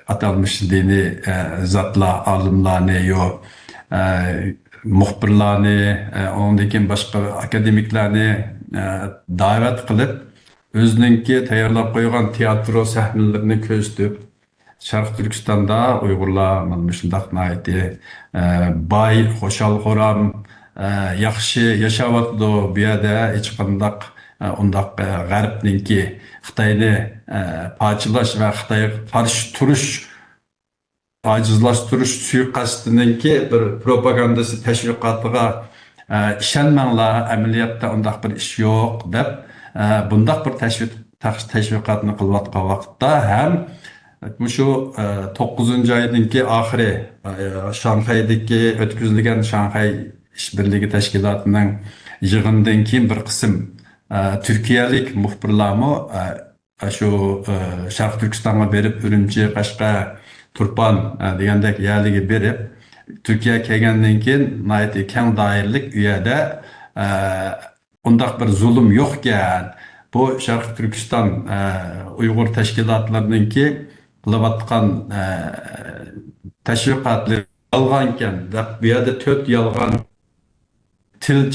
atalmış dini zatlar, alimlarni yo muxbirlarni, ondan keyin boshqa akademiklarni da'vat qilib, o'zininki tayyorlab qo'ygan teatro sahnalarini ko'rsatib, Sharq Turkistonda Uyg'urlar mana shunday boy, xo'shal-xo'ram, yaxshi yashayapti. Bu yerda hech qanday undaq g'arbninki Xitoyni parchalash va Xitoyga qarshi turish, ojizlashtirish suiqasdiningki bir propagandasi tashviqotiga ishonmanglar, amaliyotda undaq bir ish yo'q deb bundaq bir tashviqotni qilayotgan vaqtda ham şu 9. ayınki ahiri Şanghaydaki ötküzülgen Şanghay İşbirliği Teşkilatı'nın yığından keyin bir kısım Türkiye'lik muhbirlarımı şu Şarkı Türkistan'a berip Ürümçi, Kaşqa, Turpan degandek yerligi berip Türkiye kelgandan keyin naiti keng doirlik uyada undaq bir zulüm yo'qkan. Bu Şarkı Türkistan Uyghur teşkilatlarınınki qilayotgan tashviqotlar yolg'onkan deb bu yerda 4 yolg'on til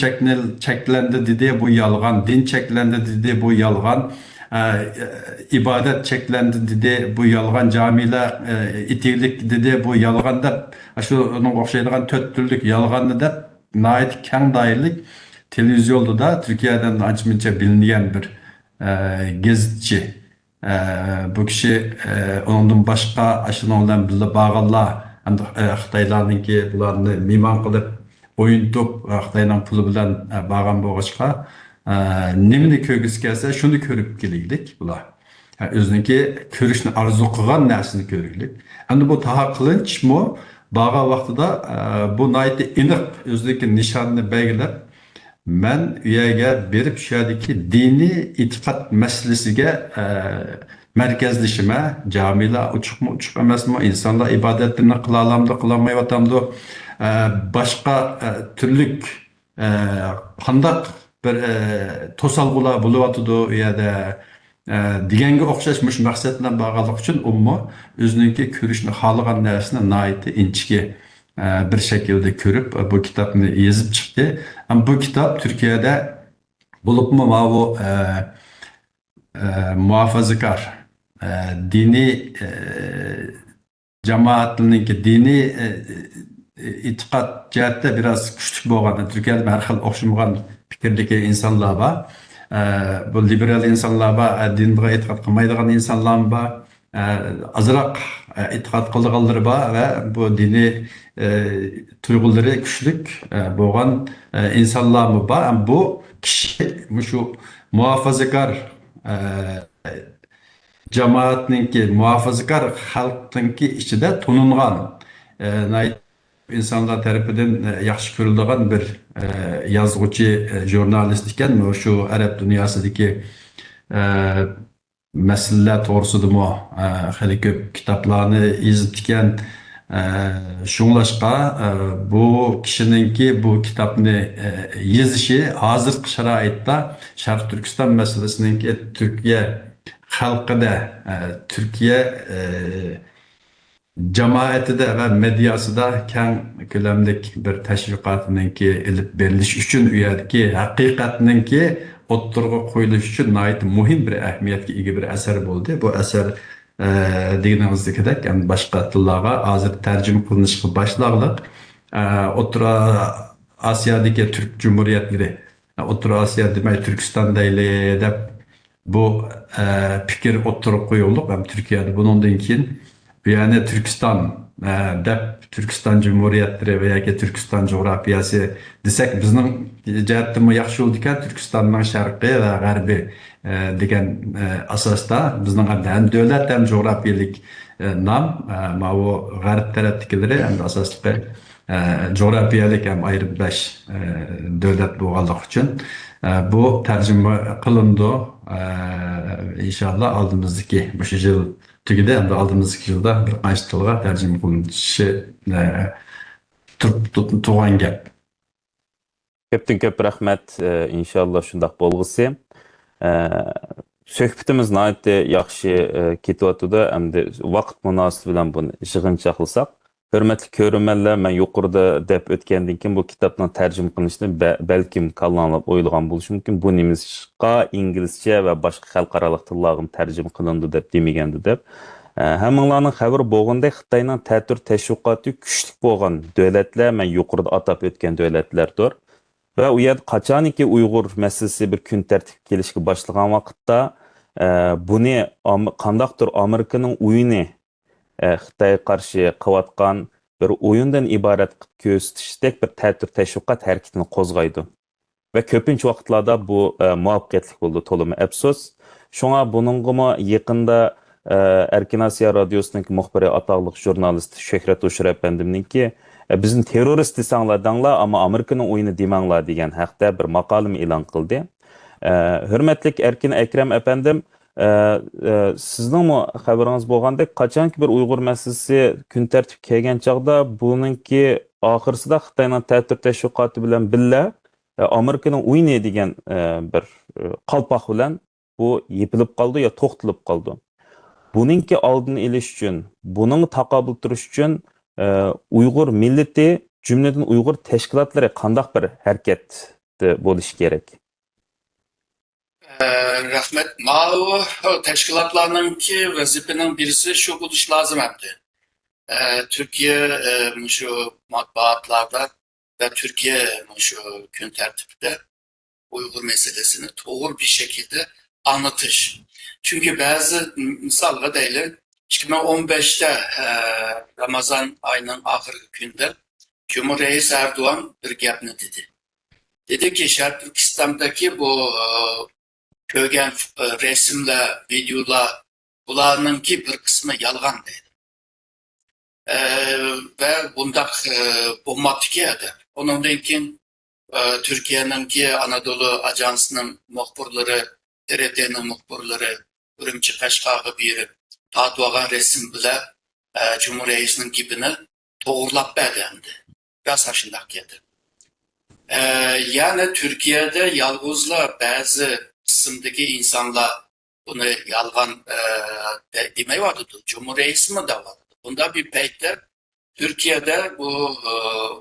cheklandi dedi, bu yolg'on din cheklandi dedi, bu yolg'on ibodat cheklandi dedi, bu yolg'on jamilar itiklik dedi, bu yolg'on deb shu uning o'xshaydigan 4 turlik yolg'onni deb nihoyat keng doirlik televizyonda Türkiye'den ancha-muncha bilingan bir gazetchi. Bu kişi ondan başka aşınanlarla birlikte bağlılar, Xitaylarınki bularını miman kılıp, oyuntup, Xitaylan pulu bilen bağlan boğaçka, nemini kögüsü gelse şunu körüp geliydik bular. Özünki körüşünü arzu kılan nersini körüklük. Hem bu Taha Kılınç mı, bağa vaxtıda bu naiti inip özünki nişanını belgilep, men üyege berip şuradaki dini itikat meselesiga merkezleşime, camiler uçuk mu uçuk emas mı, insanlar ibadetlerini kılalamdı, kılamayvatamdı, başka türlük kandak bir tosalgılar buluvatıdı üyede degenge o'xshashmish maqsad bilan bog'liq uchun umma o'zininki ko'rishni xohlagan narsani nihoyatda inchki bir shaklda ko'rib bu kitobni yozib chiqdi. Bu kitob Turkiyada bo'libmi bu muhofazakor diniy jamoatlarningki diniy e'tiqod jihatda biroz kuchli bo'lgan, Turkiyada har xil o'xshamagan fikrdagi insonlar bor. Bu liberal insonlar bor, dinga e'tiqod qilmaydigan insonlar bor, azroq e'tiqod qilganlar bor va bu diniy tuyg'ulari kuchli bo'lgan insonlar bor. Bu kishi shu muhofazakor jamoatninki, muhofazakor xalqninki ichida tunilgan insanlar tarafından yaxshi ko'riladigan bir yozuvchi, jurnalist ekan. Shu arab dunyosidagi masalalar to'g'risida hali ko'p kitoblarni yozib ekan. Şunlaşqa bu kişininki bu kitapni yazışı hozirgi sharoitda Sharq Turkiston masalasiniki Türkiye xalqida, Türkiye cemaatida ve medyasida keng ko'lamlik bir tashviqotninki ilib berilish uchun u yerdagi haqiqatninki o'ttirg'a qo'yilish uchun nihoyat muhim bir ahamiyatga ega bir asar bo'ldi. Bu asar deganimizdagidek boshqa tillarga hozir tarjima qilinishga boshlag'liq. O'rta Osiyodagi Turk Cumhuriyatlari, O'rta Osiyo demay Turkiston deyli deb bu fikir o'ttirib qo'yildi ham Turkiyada bundan keyin yani Türkistan dep Türkistan Cumhuriyetleri veya ki Türkistan coğrafyası desek bizning jihatdan yaxshi bo'ldikan Türkistanning sharqiy va g'arbiy degan asosda bizning ham davlat ham coğrafyalik nam ma bu g'arb tarafdagilari ham asosli coğrafyalik ham ayirlash davlat bo'lganligi uchun bu tarjima qilindi. İnşallah aldığımızdaki bu yıl Türkiye'de hem de aldığımız yılda bir qancha tilga tercüme qilinishi tuğan gap. Köptün köp rahmet, inşallah şundaq bolğusi. Söhbetimiz nayetde yaxşı ketyapti, hamda vaqt münasibi bilan buni yig'inchaqlasak. Hürmetli ko'rmanlar, men yuqorida deb o'tgandan keyin bu kitobning tarjima qilinishini balkim kallanlab o'ylagan bo'lishi mumkin. Bu nemischa, inglizcha va boshqa xalqaro tillarga tarjima qilindi deb demagandi deb. Hammalarning xabari bo'lganda Xitoyning ta'tir tashviqoti kuchli bo'lgan davlatlar, men yuqorida atab o'tgan davlatlardir. Va u yerda qachoniki Uyg'ur masalasi bir kun tartibga kelishga boshlagan vaqtda buni qandaqdir Amerikaning o'yini Xitoyga qarshi qilayotgan bir o'yindan iborat ko'rsatishdek bir ta'tir tashviqot harakatini qo'zg'aydi. Va ko'pincha vaqtlarda bu muvaffaqiyatli bo'ldi, to'limi afsus. Shunga buningga yaqinda Erkin Asiya radiosining muxbiri ataqli jurnalist Shuhrat O'shir apandimninki bizni terrorist desanglar danglar, ammo Amerikaning o'yini demanglar degan haqda bir maqolam e'lon qildi. Hurmatli Erkin Akram apandim, sizning xabaringiz bo'lgandek qachonki bir Uyg'ur masalasi kun tartibga kelgan chog'da buningki oxirsida Xitoyning ta'tir tashviqoti bilan billa Amerikaning o'yini degan bir qalpoq bilan bu yepilib qoldi yo to'xtalib qoldi. Buningki oldini olish uchun, buning taqobil turish uchun Uyg'ur millati, jumladan Uyg'ur tashkilotlari qandaq bir harakatda bo'lishi kerak? Rahmet. Ma'lu teşkilatlarınki vazifenin birisi şu buluş lazım hepti. Türkiye şu matbaatlarda ve Türkiye şu gün tertipte Uygur meselesini doğru bir şekilde anlatış. Çünkü bazı misalga değil 2015'te Ramazan ayının ahırki günde Cumhurreis Erdoğan bir gapni dedi. Dedi ki Şarkı Türkistan'daki bu ko'rgan resimlar, videolar bularninki bir qismi yolg'on deydi. Va bundaq bo'lmabdiki edi. Ondan keyin Turkiyaninki Anadolu Ajansining muxbirlari, TRTning muxbirlari Urumchi Qashqarga berib tortib olgan resim bilan Cumhuriyetning gapini to'g'rilab berdi endi. Rosa shundoq edi. Yani Türkiye'de yalnızlar bazı kısımdaki insanlar bunu yalgan demey vardı. Cumhuriyet mi de vardı. Bunda bir peyte Türkiye'de bu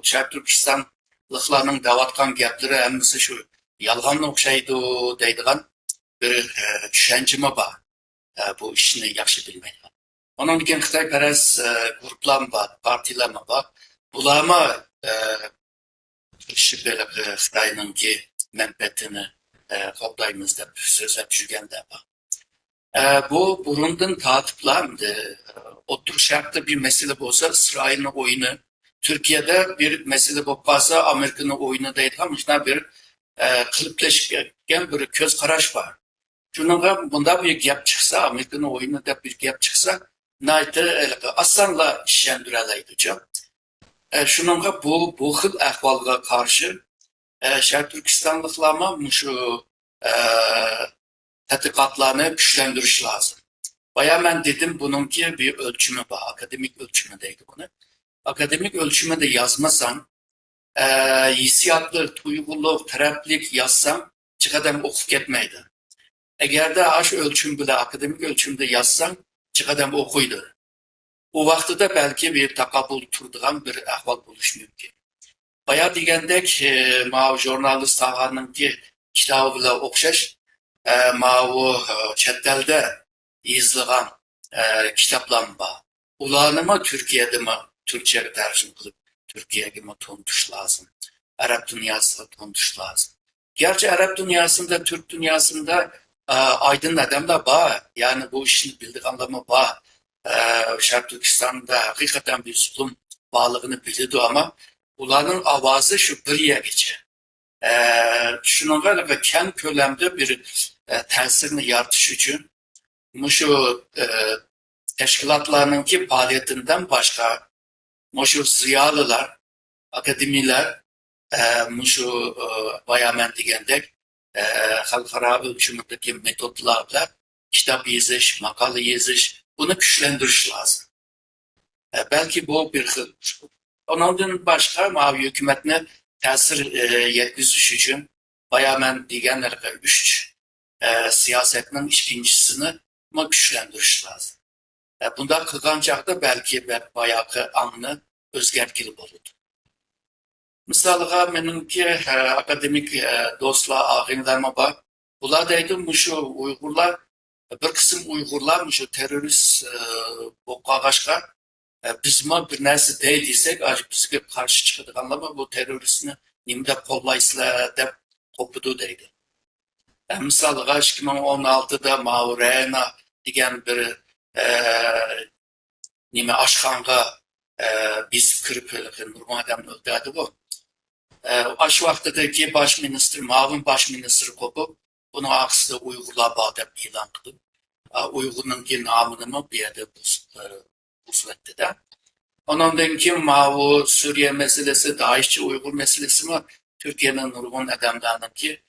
Şarkı Türkistanlıklarının davatkan gapları hemisi şu yalganla okşaydı deydiğen bir düşünceme var. Bu işini yaxşı bilmeyi. Onun için Xitayperest gruplar var, partiler var. Bulama kişi böyle Xitay'nın ki menfaatini qoplaymiz deb so'zlab yurganda bu burundan tatiplandı. O'rta Sharqda bir mesele bo'lsa İsrailning o'yini, Turkiyada bir mesele bo'lib qolsa Amerikaning o'yini deydigan shunday bir qiliplashgan bir ko'z qarash bor. Shunga bunda bir gap chiqsa, Amerikaning o'yini deb bir gap chiqsa, nayta osonla ishondiroladi. Shunga bu xil ahvolga qarshi Şarkı Türkistanlıklarla şu tədqiqatlarını güçləndiriş lazım. Bayağı mən dedim bununki bir ölçümü var, akademik ölçümü deydi bunu. akademik ölçümde yazmasan, hissiyatlı, tuygulu, taraflik yazsan, çıkadan okup ketmeydi. Eğer de aş ölçümde, akademik ölçümde yazsan, çıkadan okuydu. O vakti de belki bir takabül turduğun bir ahval buluş mümkün. Bayağı degендek, mağu jurnalist ağanın ki kitabı bile okşaş, mağu çettelde izleyen kitaplar var. Ularını mı Türkiye'de mi Türkçe'ye tercüme kılıp Türkiye'ye mi tontuş lazım? Arap dünyasında tontuş lazım. Gerçi Arap dünyasında, Türk dünyasında aydın adamlar var. Yani bu işin bildik anlamı var. Şark Türkistan'da hakikaten bir zulüm bağlılığını bilirdi ama ularının avazı şu bir yere geçer. Şununla ve kem kölemde bir tesirini yaratış için şu teşkilatlarınki faaliyetinden başka şu ziyalılar, akademiler şu bayağı men degendek halkara ölçümündeki metotlarla kitap yazış, makale yazış bunu güçlendiriş lazım. Belki bu bir ondan başka mavi hükümetine tesir yetkisi için bayağı men degenlerle üç siyasetinin ikincisini ama güçlendiriş lazım. Bunda kılgancakta belki bayağı anlı özgergili oldu. Mesela benimki akademik dostlar, ağınlarıma bak. Bunlar deydim şu Uygurlar, bir kısım Uygurlar şu terörist okağaşka bizma bir nersi değdiysek bizge karşı çıktık anlama bu teröristini nimde kollayısıyla de topudu deydi. Mesela 2016'da Maurena degen bir nime aşkanga biz kırıp Nurmadem öldürdü bu. Aş vaxtdaki baş minister, mavin baş ministeri kopup, bunu aksıda Uygurlar bağda ilan kılıp, Uygur'un namını mı bir yerde buzletti de. Ondan ki mavu Suriye meselesi, DAEŞ'çi Uygur meselesi mi, Türkiye'nin nurgun adamlarının ki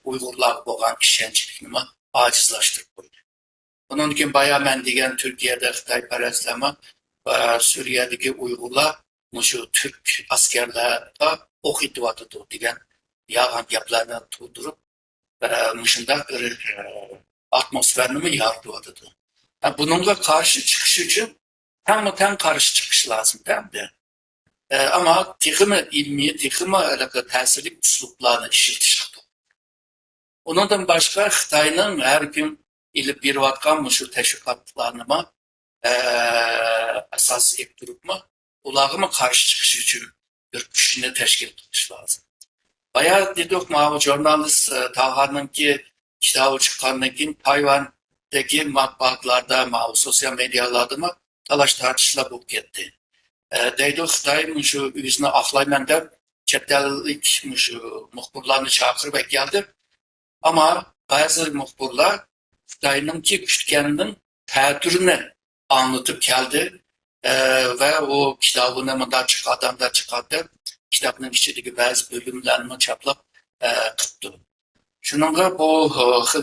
Uygurlar boğan işkençilikini mi acizlaştırıp koydu. Onun için bayağı men degen Türkiye'de Xitay parastlama, Suriye'deki Uygurlar şu Türk askerlerle ok itibatıdır degen yalan yaplarını tutturup mışında bir atmosferini mi yardıvadıdır. Bununla karşı çıkış için tam karşı çıkış lazım değil mi? Ama tekimi ilmi, tekimi alakalı tesirlik üsluplarını işletiş. Ondan başka Xitay'ın her gün ilip bir vatkan şu teşvikatlarını mı esas ettirip mi ulağıma karşı çıkış için bir güçünü teşkil etmiş lazım. Bayağı dedik mavi jurnalist Tahar'ın ki kitabı çıkanın Tayvan'daki matbaatlarda, mavi sosyal medyalarda mı talaş tartışla bu gitti. Dedik Xitay'ın şu yüzüne ahlayman da çetellik şu muhbirlerini çağırıp geldi. Ama bazı muhbirler Xitay'ın ki küçükkeninin tədürünü anlatıp geldi. Ve o kitabını mı da çıkardı. Kitabının içindeki bazı bölümlerini çaplap kıttı. Şununla bu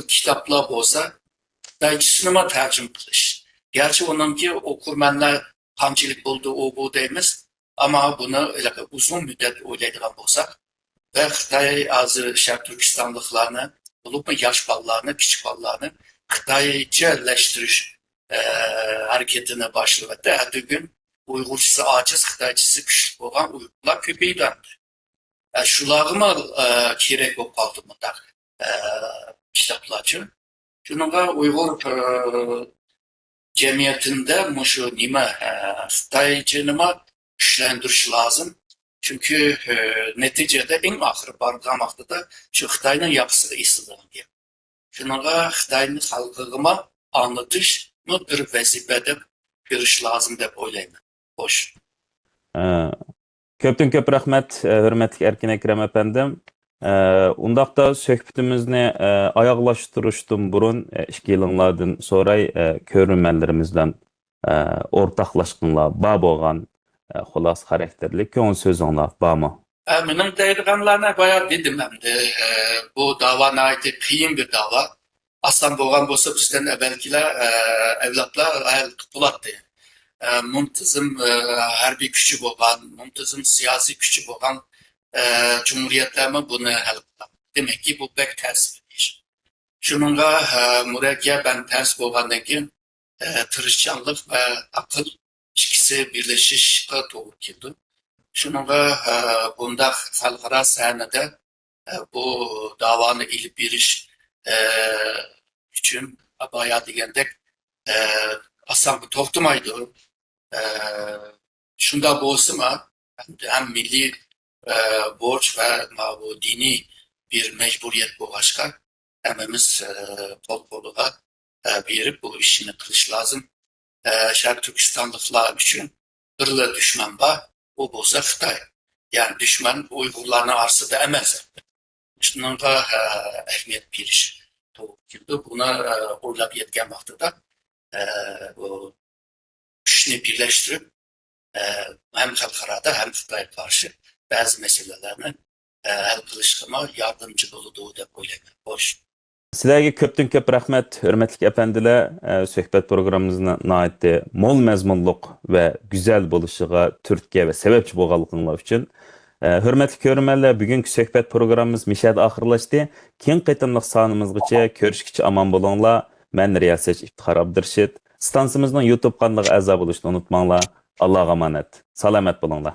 kitaplar olsa Xitaycısını mı tercüme kılış. Gerçi onunki okurmenler hamçilik buldu o bu deyimiz. Ama bunu uzun müddet oylaydıran olsak ve Xitay azı Şark Türkistanlıklarını bulup mu yaş ballarını, küçük ballarını Xitaycıleştiriş hareketine başladı. Her gün Uygurcusu aciz, Xitaycısı güçlü olan Uygurlar köpeğinden. Şularıma kirek o kaldı mı da kitaplarcı. Şununla Uygur cemiyetinde şu nime Xitaycınıma güçlendiriş lazım. Çünkü neticede en ahır bargamakta da şu Xitay'ın yapısı da istihdam diye. Şununla Xitay'ın halkıma anlatış bir vazifede görüş lazım deb o'ylayman. Xo'sh. Köpten köp rahmet, hürmetli Erkin Ekrem efendim. Undaqda söhbetimizni ayaqlaştırışdan burun 2 yıllardan sonra körünmenlerimizden ortaklaşqınlar bar bolğan xulas xarakterli köň sözüňler barmy? Mening deydiganlarni bayağı dedim hamda bu dava nayeti qiyin bir dava. Aslan bolğan bolsa bizden evvelkiler evlatlar ayıl bulatdı. muntazam harbiy kuchi bo'lgan, muntazam siyosiy kuchi bo'lgan cumhuriyetlarmi buni hal qiladi. Demakki bu bek ters bir ish. Shuningga murakkaban ters bo'lgandan keyin tirishchanlik va aql ikkisi birlashishga to'g'ri keldi. Shuningga bundaq xalqaro sahnada bu davoni ilib berish uchun boya degandek asan to'xtamaydi. Shunda bo'lsa ham milliy borç ve bu dini bir mecburiyet bo'lg'achqa hammamiz qo'l qo'liga berib bu ishni qilish lozim. Sharq Turkistonliklar uchun birla dushman bor, u bo'lsa Xitoy. Ya'ni dushman Uyg'urlarning arsida emas. Shunga ahamiyat berish to'g'ri keldi. Buni o'ylab yetgan vaqtida bu kuchni birlashtirib hem xalqarada hem Xitoyga qarshi ba'zi masalalarni hal qilishga yordamchi bo'ladi deb o'ylayman. Xo'sh. Sizlarga ko'pdan ko'p rahmat, hurmatli afandilar. Suhbat programmamizni nihoyatda mo'l mazmunliq va go'zal bo'lishiga turtki va sababchi bo'lganligingiz uchun. Hurmatli ko'ruvchilar, bugungi suhbat programmamiz mishada oxirlashdi. Keng qitimliq sonimizgacha ko'rishguncha omon bo'linglar. Men Riyosat Iftixor Abdurashid. Stansimizning YouTube kanaliga a'zo bo'lishni unutmanglar. Allohga omonat. Salomat bo'linglar.